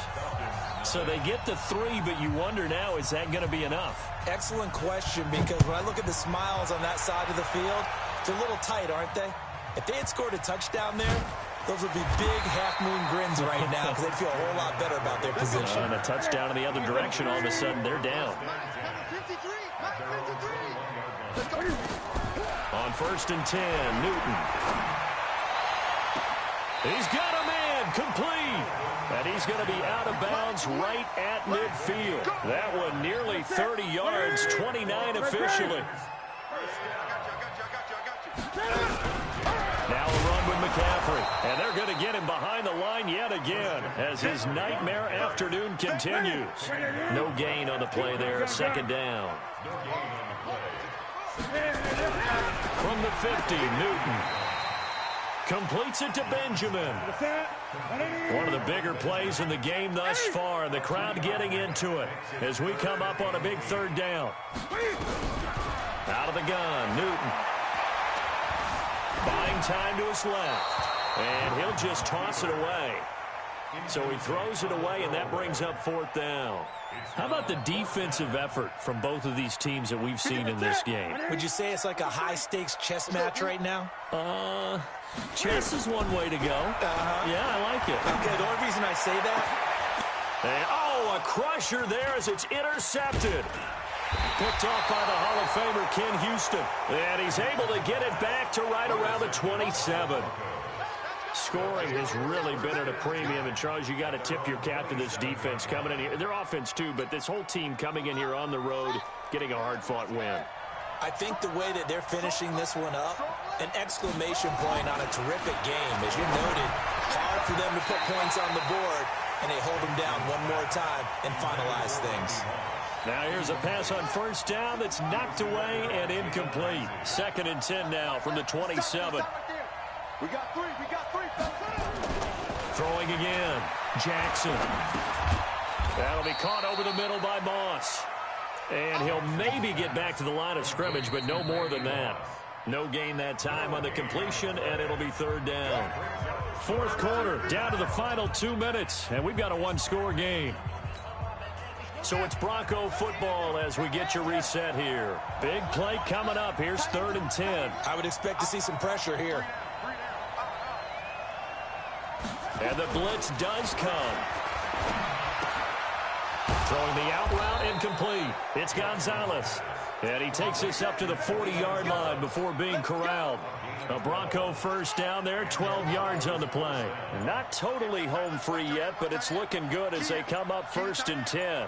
So they get to 3, but you wonder now, is that going to be enough? Excellent question, because when I look at the smiles on that side of the field, they're a little tight, aren't they? If they had scored a touchdown there, those would be big half-moon grins right now because they'd feel a whole lot better about their position. And a touchdown in the other direction, all of a sudden they're down. On first and 10, Newton. He's got a man, complete. And he's going to be out of bounds right at midfield. That one nearly 30 yards, 29 officially. Now a run with McCaffrey. And they're going to get him behind the line yet again as his nightmare afternoon continues. No gain on the play there, second down. From the 50, Newton completes it to Benjamin. One of the bigger plays in the game thus far, and the crowd getting into it as we come up on a big third down. Out of the gun, Newton. Buying time to his left, and he'll just toss it away. So he throws it away, and that brings up fourth down. How about the defensive effort from both of these teams that we've seen in this game? Would you say it's like a high-stakes chess match right now? Chess is one way to go. Yeah, I like it. Okay, the only reason I say that... And, a crusher there as it's intercepted. Picked off by the Hall of Famer Ken Houston. And he's able to get it back to right around the 27. Scoring has really been at a premium. And, Charles, you got to tip your cap to this defense coming in here. Their offense, too, but this whole team coming in here on the road, getting a hard-fought win. I think the way that they're finishing this one up, an exclamation point on a terrific game. As you noted, hard for them to put points on the board, and they hold them down one more time and finalize things. Now here's a pass on first down that's knocked away and incomplete. Second and 10 now from the 27. We got three. Throwing again. Jackson. That'll be caught over the middle by Moss. And he'll maybe get back to the line of scrimmage, but no more than that. No gain that time on the completion, and it'll be third down. Fourth quarter, down to the final 2 minutes, and we've got a one-score game. So it's Bronco football as we get you reset here. Big play coming up. Here's third and 10. I would expect to see some pressure here. And the blitz does come. Throwing the out route incomplete. It's Gonzalez. And he takes this up to the 40-yard line before being corralled. A Bronco first down there, 12 yards on the play. Not totally home free yet, but it's looking good as they come up first and 10.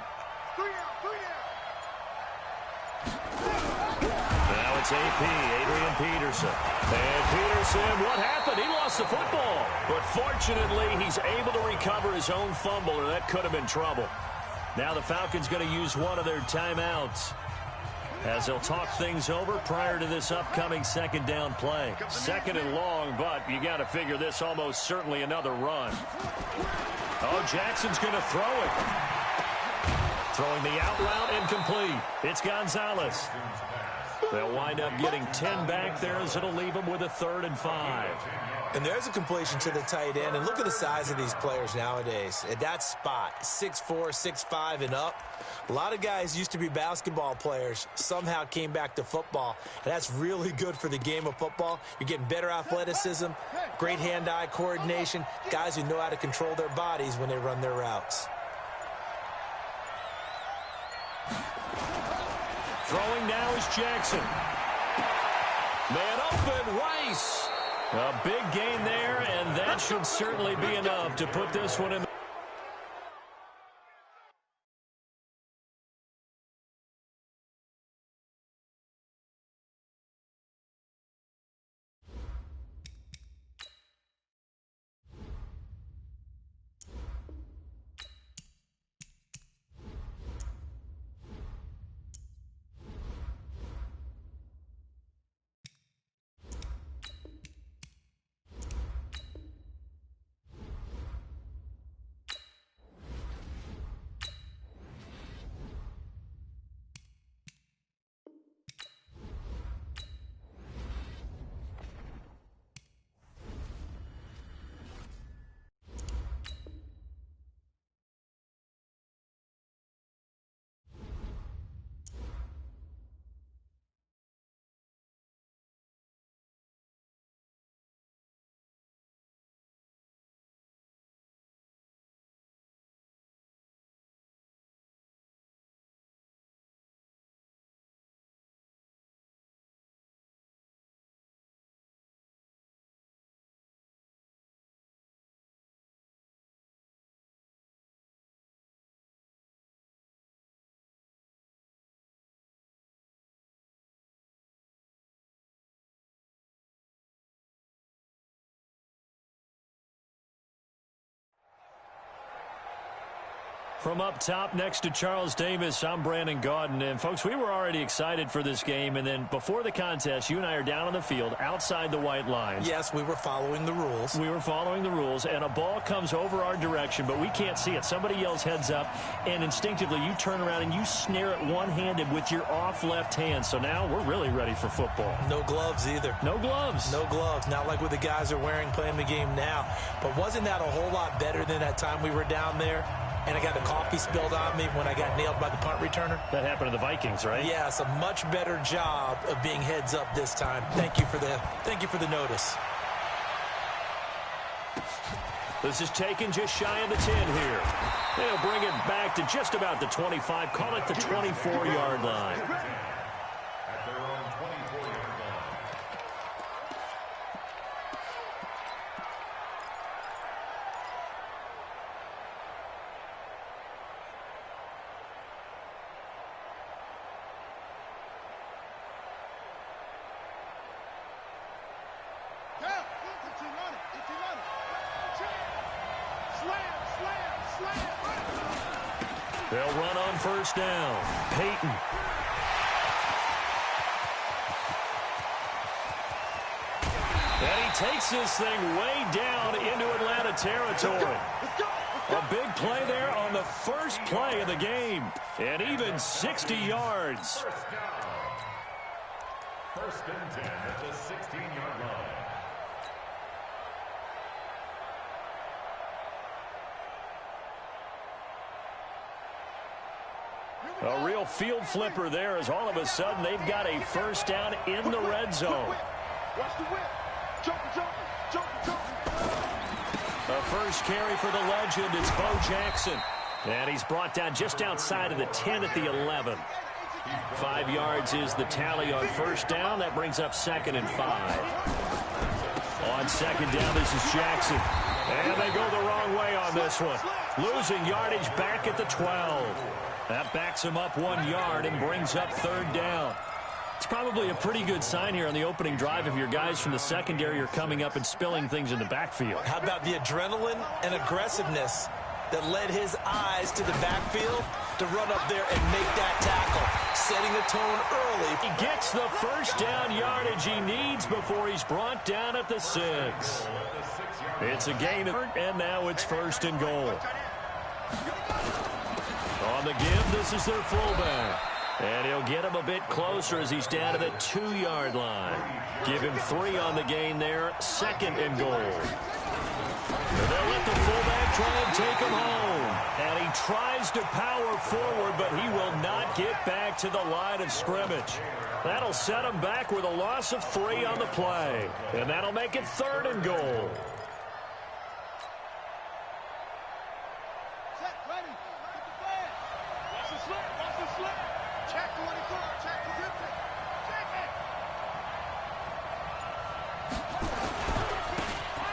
Now it's AP, Adrian Peterson. And Peterson, what happened? He lost the football. But fortunately, he's able to recover his own fumble, or that could have been trouble. Now the Falcons going to use one of their timeouts. as they'll talk things over prior to this upcoming second down play. Second and long, but you got to figure this almost certainly another run. Oh, Jackson's going to throw it. Throwing the out route incomplete. It's Gonzalez. They'll wind up getting 10 back there as it'll leave them with a 3rd and 5. And there's a completion to the tight end. And look at the size of these players nowadays. At that spot, 6'4", 6'5", and up. A lot of guys used to be basketball players, somehow came back to football. And that's really good for the game of football. You're getting better athleticism, great hand-eye coordination, guys who know how to control their bodies when they run their routes. Throwing now is Jackson. Man open, Rice. A big gain there, and that should certainly be enough to put this one in. From up top next to Charles Davis, I'm Brandon Gaudin. And, folks, we were already excited for this game. And then before the contest, you and I are down on the field outside the white lines. Yes, we were following the rules. We were following the rules, and a ball comes over our direction, but we can't see it. Somebody yells heads up, and instinctively you turn around and you snare it one-handed with your off left hand. So now we're really ready for football. No gloves either. No gloves. No gloves. Not like what the guys are wearing playing the game now. But wasn't that a whole lot better than that time we were down there? And I got the coffee spilled on me when I got nailed by the punt returner. That happened to the Vikings, right? Yes, a much better job of being heads up this time. Thank you for the notice. This is taken just shy of the 10 here. They'll bring it back to just about the 25. Call it the 24-yard line. At their own 24-yard line. They'll run on first down. Peyton. And he takes this thing way down into Atlanta territory. A big play there on the first play of the game. And even 60 yards. First and 10 at the 16-yard line. A real field flipper there as all of a sudden they've got a first down in the red zone. Watch the whip. Jump. A first carry for the legend. It's Bo Jackson. And he's brought down just outside of the 10 at the 11. 5 yards is the tally on first down. That brings up 2nd and 5. On second down, this is Jackson. And they go the wrong way on this one. Losing yardage back at the 12. That backs him up 1 yard and brings up 3rd down. It's probably a pretty good sign here on the opening drive if your guys from the secondary are coming up and spilling things in the backfield. How about the adrenaline and aggressiveness that led his eyes to the backfield to run up there and make that tackle, setting a tone early. He gets the first down yardage he needs before he's brought down at the 6. It's a gain, and now it's 1st and goal. On the give, this is their fullback. And he'll get him a bit closer as he's down to the 2-yard line. Give him 3 on the gain there, 2nd and goal. And they'll let the fullback try and take him home. And he tries to power forward, but he will not get back to the line of scrimmage. That'll set him back with a loss of 3 on the play. And that'll make it 3rd and goal.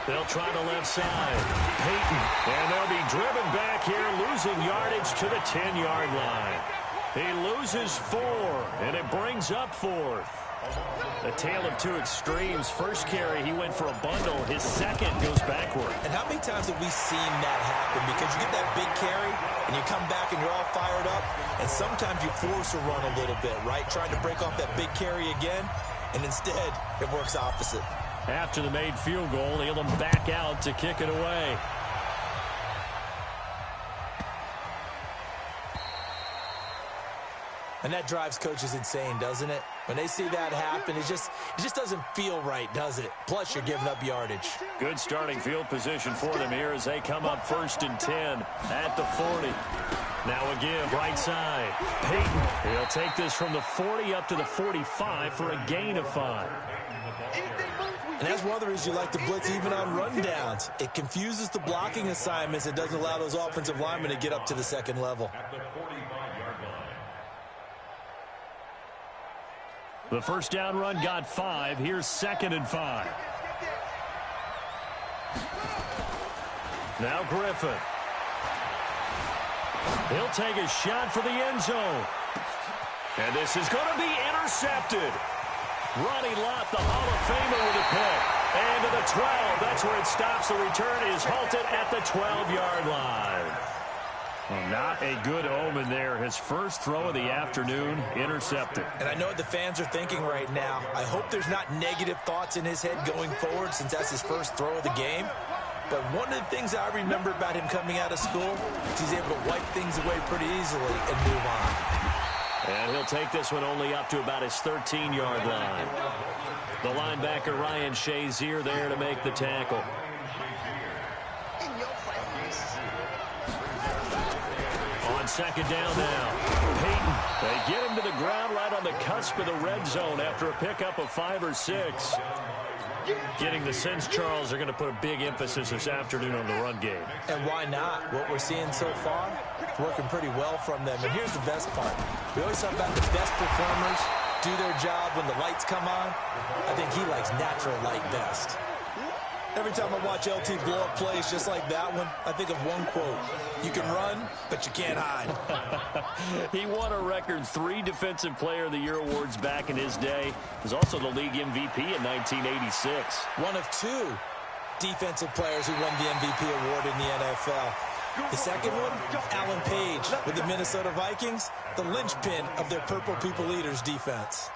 They'll try the left side. Peyton. And they'll be driven back here, losing yardage to the 10-yard line. He loses 4, and it brings up 4th. A tale of two extremes. First carry, he went for a bundle. His second goes backward. And how many times have we seen that happen? Because you get that big carry, and you come back and you're all fired up, and sometimes you force a run a little bit, right? Trying to break off that big carry again, and instead it works opposite. After the made field goal, he'll them back out to kick it away. And that drives coaches insane, doesn't it? When they see that happen, it just doesn't feel right, does it? Plus, you're giving up yardage. Good starting field position for them here as they come up 1st and 10 at the 40. Now a give right side. Peyton, he'll take this from the 40 up to the 45 for a gain of 5. And that's one of the reasons you like to blitz even on rundowns. It confuses the blocking assignments. It doesn't allow those offensive linemen to get up to the second level. The first down run got 5. Here's 2nd and 5. Now Griffin. He'll take a shot for the end zone. And this is going to be intercepted. Ronnie Lott, the Hall of Famer, with a pick. And to the 12. That's where it stops. The return is halted at the 12-yard line. Well, not a good omen there. His first throw of the afternoon, intercepted. And I know what the fans are thinking right now. I hope there's not negative thoughts in his head going forward since that's his first throw of the game. But one of the things I remember about him coming out of school is he's able to wipe things away pretty easily and move on. And he'll take this one only up to about his 13-yard line. The linebacker, Ryan Shazier, there to make the tackle. On 2nd down now. Peyton, they get him to the ground right on the cusp of the red zone after a pickup of 5 or 6. Getting the sense, Charles, they're going to put a big emphasis this afternoon on the run game. And why not? What we're seeing so far, working pretty well from them. And here's the best part. We always talk about the best performers do their job when the lights come on. I think he likes natural light best. Every time I watch LT blow up plays just like that one, I think of one quote. You can run, but you can't hide. He won a record 3 Defensive Player of the Year awards back in his day. He was also the league MVP in 1986. One of 2 defensive players who won the MVP award in the NFL. The second one, Alan Page with the Minnesota Vikings, the linchpin of their Purple People Eaters defense.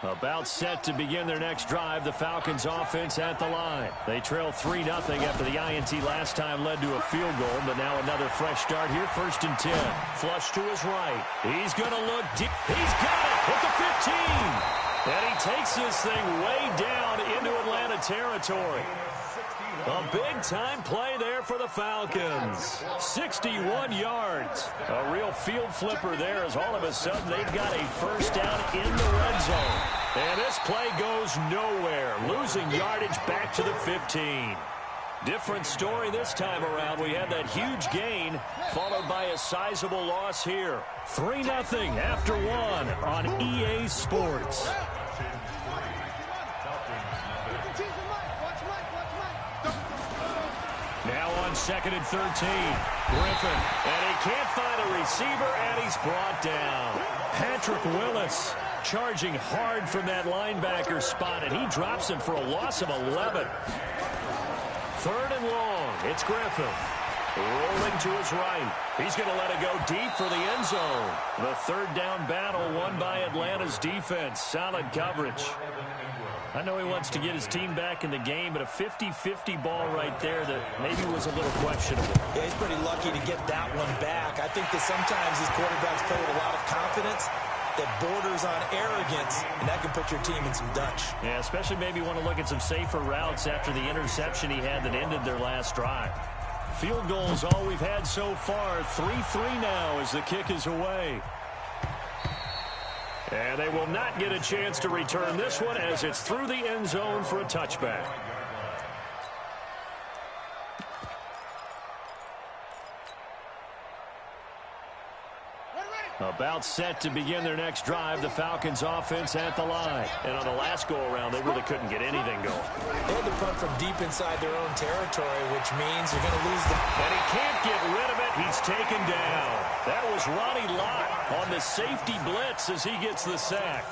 About set to begin their next drive, the Falcons offense at the line. They trail 3-0 after the INT last time led to a field goal, but now another fresh start here, 1st and 10. Flush to his right. He's going to look deep. He's got it at the 15. And he takes this thing way down into Atlanta territory. A big-time play there for the Falcons. 61 yards. A real field flipper there as all of a sudden they've got a first down in the red zone. And this play goes nowhere. Losing yardage back to the 15. Different story this time around. We had that huge gain followed by a sizable loss here. 3-0 after 1 on EA Sports. Now on 2nd and 13. Griffin. And he can't find a receiver, and he's brought down. Patrick Willis charging hard from that linebacker spot, and he drops him for a loss of 11. 3rd and long. It's Griffin. Rolling to his right. He's going to let it go deep for the end zone. The third down battle won by Atlanta's defense. Solid coverage. I know he wants to get his team back in the game, but a 50-50 ball right there that maybe was a little questionable. Yeah, he's pretty lucky to get that one back. I think that sometimes these quarterbacks play with a lot of confidence that borders on arrogance, and that can put your team in some Dutch. Yeah, especially maybe want to look at some safer routes after the interception he had that ended their last drive. Field goals all we've had so far. 3-3 now as the kick is away. And they will not get a chance to return this one as it's through the end zone for a touchback. About set to begin their next drive, the Falcons offense at the line. And on the last go-around, they really couldn't get anything going. They had to punt from deep inside their own territory, which means you're going to lose the... And he can't get rid of it. He's taken down. That was Ronnie Lott on the safety blitz as he gets the sack.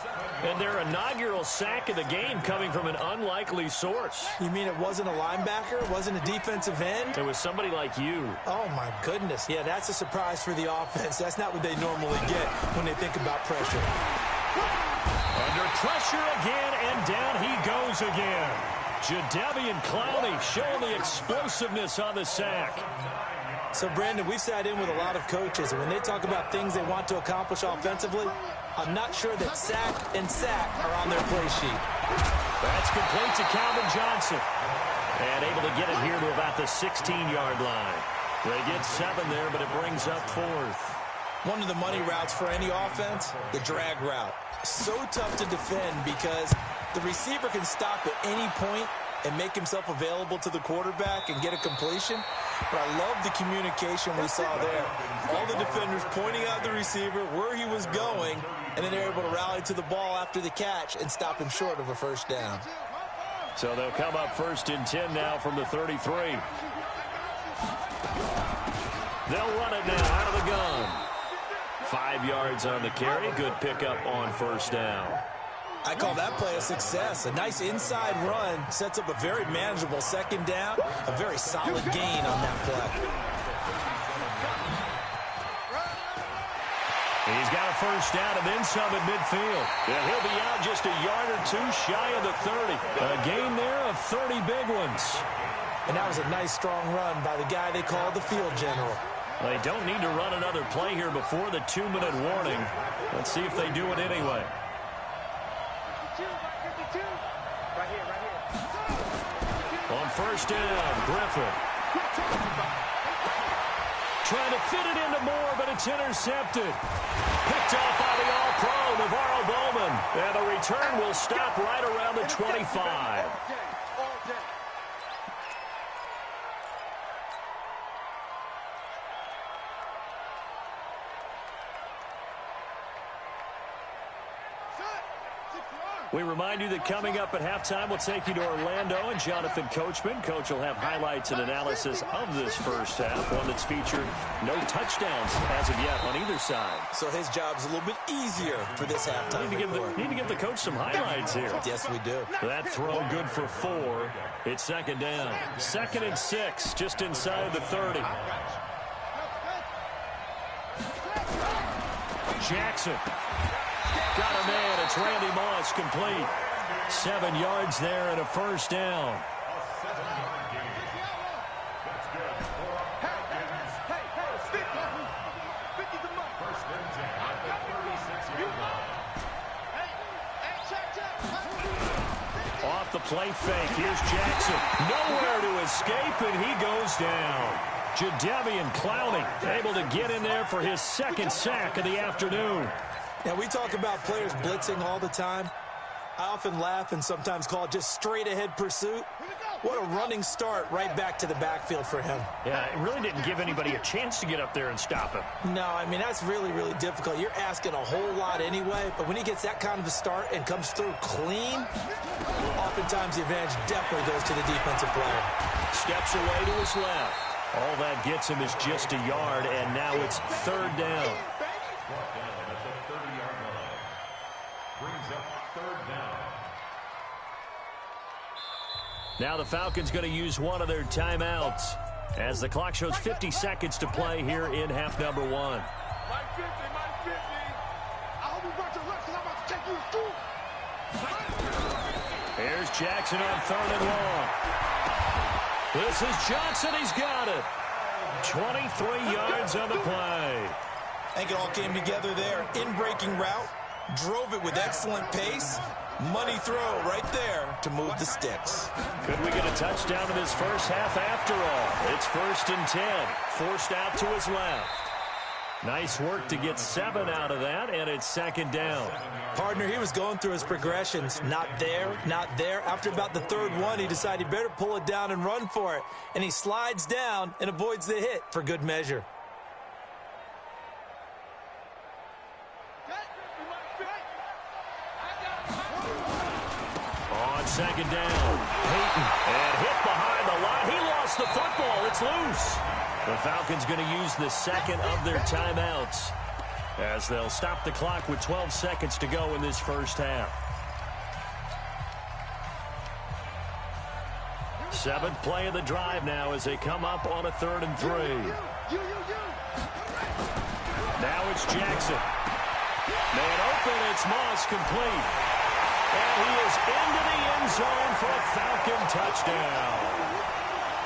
And their inaugural sack of the game coming from an unlikely source. You mean it wasn't a linebacker? It wasn't a defensive end? It was somebody like you. Oh, my goodness. Yeah, that's a surprise for the offense. That's not what they normally get when they think about pressure. Under pressure again, and down he goes again. Jadeveon Clowney showing the explosiveness on the sack. So, Brandon, we've sat in with a lot of coaches, and when they talk about things they want to accomplish offensively, I'm not sure that sack and sack are on their play sheet. That's complete to Calvin Johnson. And able to get it here to about the 16-yard line. They get 7 there, but it brings up 4th. One of the money routes for any offense, the drag route. So tough to defend because the receiver can stop at any point and make himself available to the quarterback and get a completion. But I love the communication we saw there. All the defenders pointing out the receiver, where he was going, and then they're able to rally to the ball after the catch and stop him short of a first down. So they'll come up 1st and 10 now from the 33. They'll run it now out of the gun. 5 yards on the carry. Good pickup on first down. I call that play a success. A nice inside run sets up a very manageable second down. A very solid gain on that play. He's got a first down and then some at midfield. Yeah, he'll be out just a yard or two shy of the 30. A gain there of 30 big ones. And that was a nice, strong run by the guy they call the field general. They don't need to run another play here before the 2-minute warning. Let's see if they do it anyway. On first down, Griffin. Trying to fit it into Moore, but it's intercepted. Picked off by the All-Pro, Navarro Bowman. And the return will stop right around the 25. We remind you that coming up at halftime, we'll take you to Orlando and Jonathan Coachman. Coach will have highlights and analysis of this first half, one that's featured no touchdowns as of yet on either side. So his job's a little bit easier for this halftime. Need to give the coach some highlights here. Yes, we do. That throw good for 4. It's second down. 2nd and 6, just inside the 30. Jackson. Got a man. It's Randy Moss complete. 7 yards there and a first down. Off the play fake. Here's Jackson. Nowhere to escape, and he goes down. Jadeveon Clowney able to get in there for his 2nd sack of the afternoon. Now, we talk about players blitzing all the time. I often laugh and sometimes call it just straight-ahead pursuit. What a running start right back to the backfield for him. Yeah, it really didn't give anybody a chance to get up there and stop him. No, I mean, that's really, really difficult. You're asking a whole lot anyway, but when he gets that kind of a start and comes through clean, oftentimes the advantage definitely goes to the defensive player. Steps away to his left. All that gets him is just a yard, and now it's 3rd down. Now the Falcons going to use one of their timeouts. as the clock shows 50 seconds to play here in half number 1. Mike 50, Mike 50. I hope you brought your reps, 'cause I'm about to take you to school. Here's Jackson on 3rd and long. This is Johnson. He's got it. 23 yards on the play. I think it all came together there. In-breaking route, drove it with excellent pace. Money throw right there to move the sticks. Could we get a touchdown in this first half after all? It's 1st and 10. Forced out to his left. Nice work to get 7 out of that, and it's 2nd down. Partner, he was going through his progressions. Not there, not there. After about the 3rd one, he decided he better pull it down and run for it. And he slides down and avoids the hit for good measure. On 2nd down, Peyton, and hit behind the line. He lost the football. It's loose. The Falcons going to use the 2nd of their timeouts as they'll stop the clock with 12 seconds to go in this first half. 7th play of the drive now as they come up on a 3rd and 3. Now it's Jackson. Man open, it's Moss, complete. And he is into the end zone for a Falcon touchdown.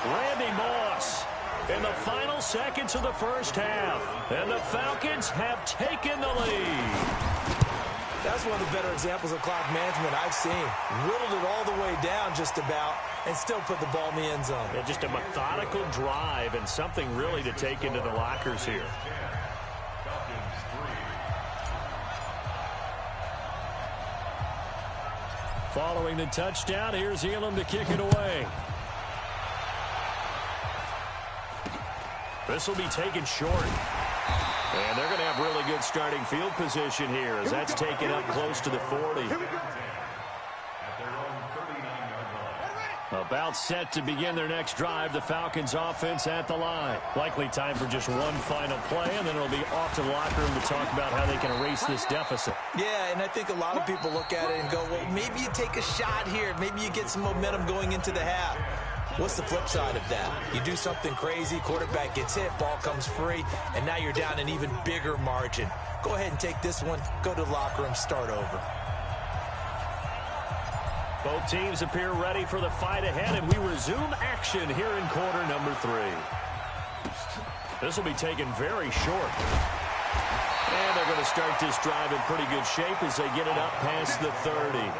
Randy Moss in the final seconds of the first half. And the Falcons have taken the lead. That's one of the better examples of clock management I've seen. Whittled it all the way down just about and still put the ball in the end zone. Yeah, just a methodical drive and something really to take into the lockers here. Following the touchdown, here's Elam to kick it away. This will be taken short. And they're going to have really good starting field position here as that's taken up close to the 40. About set to begin their next drive. The Falcons offense at the line. Likely time for just one final play, and then it'll be off to the locker room to talk about how they can erase this deficit. Yeah, and I think a lot of people look at it and go, well, maybe you take a shot here. Maybe you get some momentum going into the half. What's the flip side of that? You do something crazy, quarterback gets hit, ball comes free, and now you're down an even bigger margin. Go ahead and take this one, go to the locker room, start over. Both teams appear ready for the fight ahead, and we resume action here in quarter number 3. This will be taken very short. And they're going to start this drive in pretty good shape as they get it up past the 30.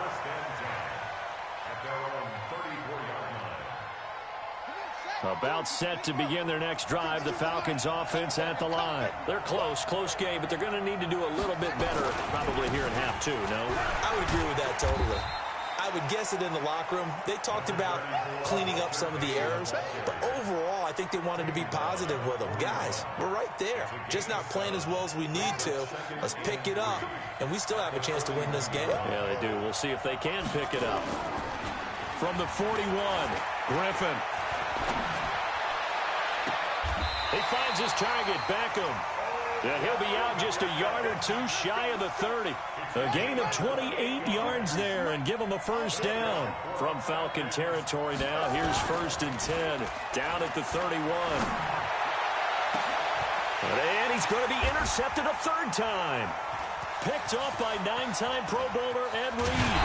About set to begin their next drive. The Falcons offense at the line. They're close game, but they're going to need to do a little bit better probably here in half 2, no? I would agree with that totally. I would guess it in the locker room. They talked about cleaning up some of the errors, but overall, I think they wanted to be positive with them. Guys, we're right there. Just not playing as well as we need to. Let's pick it up, and we still have a chance to win this game. Yeah, they do. We'll see if they can pick it up. From the 41, Griffin. He finds his target, Beckham. And he'll be out just a yard or 2 shy of the 30. A gain of 28 yards there and give him a first down. From Falcon territory now, here's 1st and 10. Down at the 31. And he's going to be intercepted a 3rd time. Picked off by 9-time Pro Bowler Ed Reed.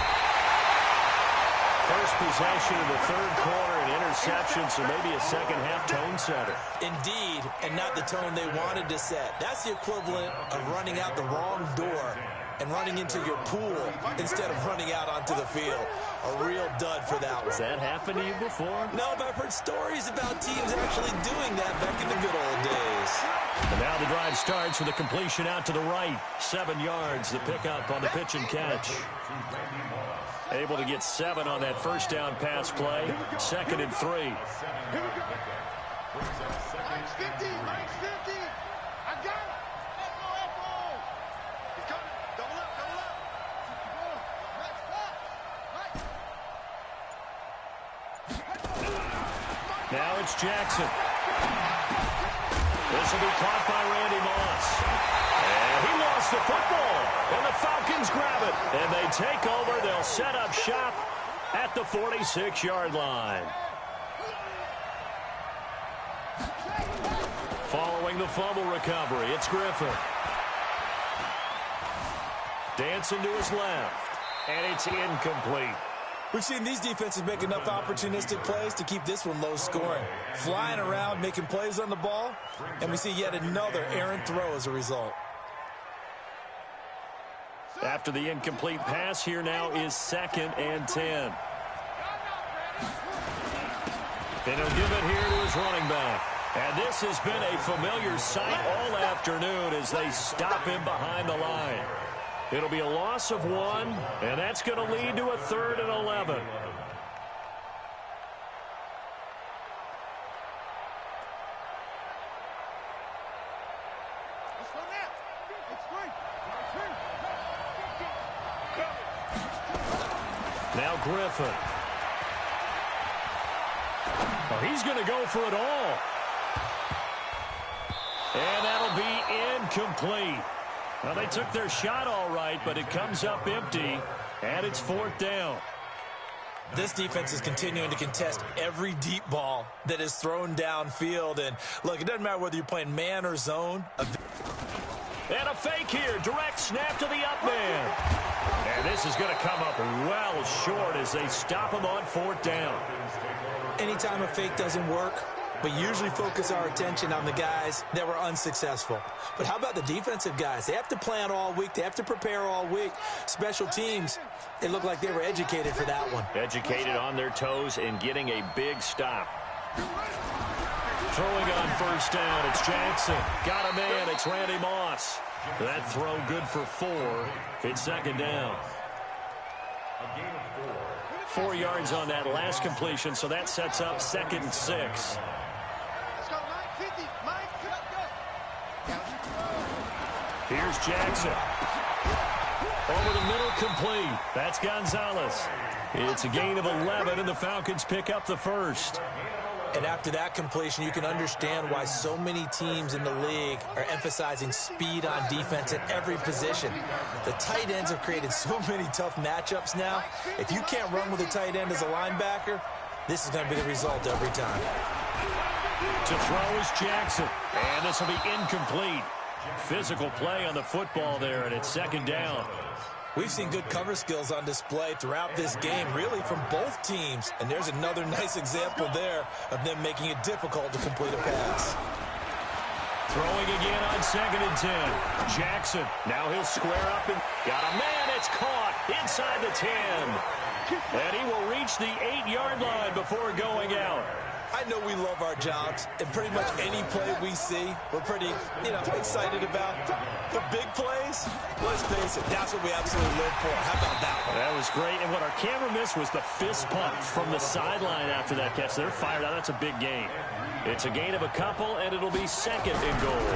First possession of the 3rd quarter, an interception, so maybe a second-half tone setter. Indeed, and not the tone they wanted to set. That's the equivalent of running out the wrong door and running into your pool instead of running out onto the field. A real dud for that one. Has that happened to you before? No, but I've heard stories about teams actually doing that back in the good old days. And now the drive starts with a completion out to the right. 7 yards, the pickup on the pitch and catch. Able to get 7 on that first down pass play. 2nd and 3. Here we go. Mike's 50. Mike's 50. I got it. Elbow. He's coming. Double up. Double up. Mike's clock. Mike. Now it's Jackson. This will be caught by Randy Moss. And he lost the football. And the Falcons grab it. And they take over. They'll set up shop at the 46-yard line. Throwing the fumble recovery. It's Griffin. Dancing to his left. And it's incomplete. We've seen these defenses make enough opportunistic plays to keep this one low scoring. Flying around, making plays on the ball, and we see yet another errant throw as a result. After the incomplete pass, here now is 2nd and 10. And he'll give it here to his running back. And this has been a familiar sight all afternoon as they stop him behind the line. It'll be a loss of 1, and that's going to lead to a 3rd and 11. Now Griffin. Oh, he's going to go for it all. And that'll be incomplete. Well, they took their shot all right, but it comes up empty, and it's 4th down. This defense is continuing to contest every deep ball that is thrown downfield. And, look, it doesn't matter whether you're playing man or zone. And a fake here. Direct snap to the up man. And this is going to come up well short as they stop him on 4th down. Anytime a fake doesn't work, we usually focus our attention on the guys that were unsuccessful. But how about the defensive guys? They have to plan all week. They have to prepare all week. Special teams, it looked like they were educated for that one. Educated on their toes and getting a big stop. Throwing on 1st down, it's Jackson. Got a man, it's Randy Moss. That throw good for 4. It's 2nd down. 4 yards on that last completion, so that sets up 2nd and 6. Here's Jackson. Over the middle, complete. That's Gonzalez. It's a gain of 11, and the Falcons pick up the 1st. And after that completion, you can understand why so many teams in the league are emphasizing speed on defense at every position. The tight ends have created so many tough matchups now. If you can't run with a tight end as a linebacker, this is going to be the result every time. To throw is Jackson, and this will be incomplete. Physical play on the football there, and it's 2nd down. We've seen good cover skills on display throughout this game, really from both teams. And there's another nice example there of them making it difficult to complete a pass. Throwing again on 2nd and 10. Jackson, now he'll square up and got a man. It's caught inside the 10. And he will reach the 8-yard line before going out. I know we love our jobs, and pretty much any play we see, we're pretty, excited about. The big plays, let's face it, that's what we absolutely live for. How about that one? That was great, and what our camera missed was the fist pump from the sideline after that catch. They're fired out. That's a big gain. It's a gain of a couple, and it'll be 2nd and goal.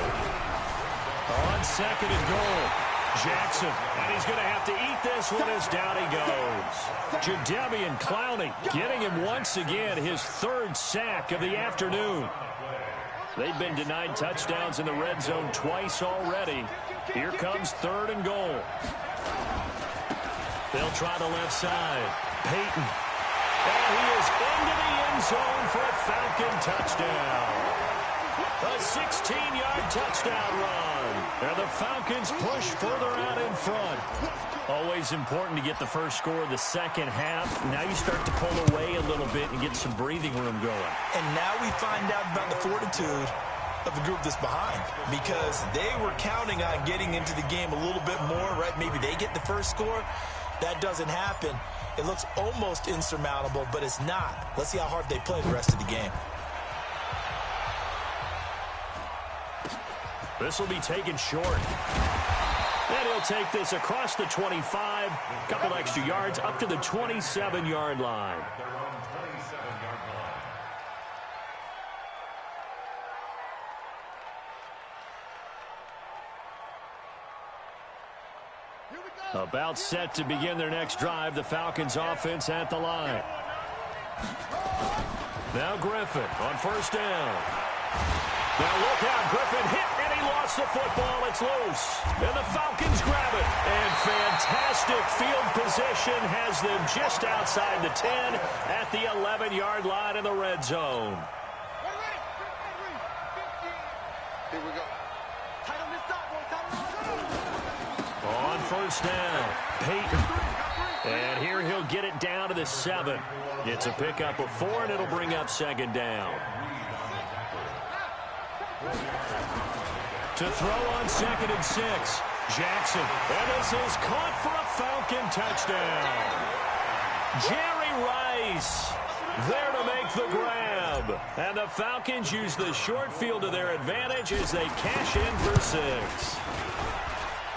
On 2nd and goal. Jackson, and he's going to have to eat this one as down he goes. Jadeveon Clowney getting him once again his 3rd sack of the afternoon. They've been denied touchdowns in the red zone twice already. Here comes 3rd and goal. They'll try the left side. Peyton. And he is into the end zone for a Falcon touchdown. A 16-yard touchdown run. And the Falcons push further out in front. Always important to get the first score of the second half. Now you start to pull away a little bit and get some breathing room going. And now we find out about the fortitude of the group that's behind, because they were counting on getting into the game a little bit more, right? Maybe they get the first score. That doesn't happen. It looks almost insurmountable, but it's not. Let's see how hard they play the rest of the game. This will be taken short. And he'll take this across the 25, couple extra yards, up to the 27-yard line. About set to begin their next drive, the Falcons offense at the line. Now Griffin on 1st down. Now look out, Griffin hit, and he lost the football. It's loose. And the Falcons grab it. And fantastic field position has them just outside the 10 at the 11-yard line in the red zone. Here we go. Title this up, boy. Title. On first down, Peyton. And here he'll get it down to the 7. It's a pickup of 4, and it'll bring up second down. To throw on 2nd and 6. Jackson. And this is caught for a Falcon touchdown. Jerry Rice there to make the grab. And the Falcons use the short field to their advantage as they cash in for 6.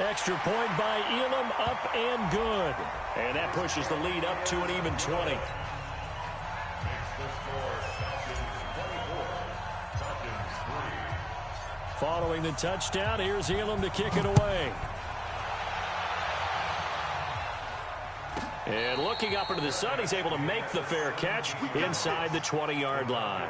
Extra point by Elam, up and good. And that pushes the lead up to an even 20. Following the touchdown, here's Elam to kick it away. And looking up into the sun, he's able to make the fair catch inside the 20-yard line.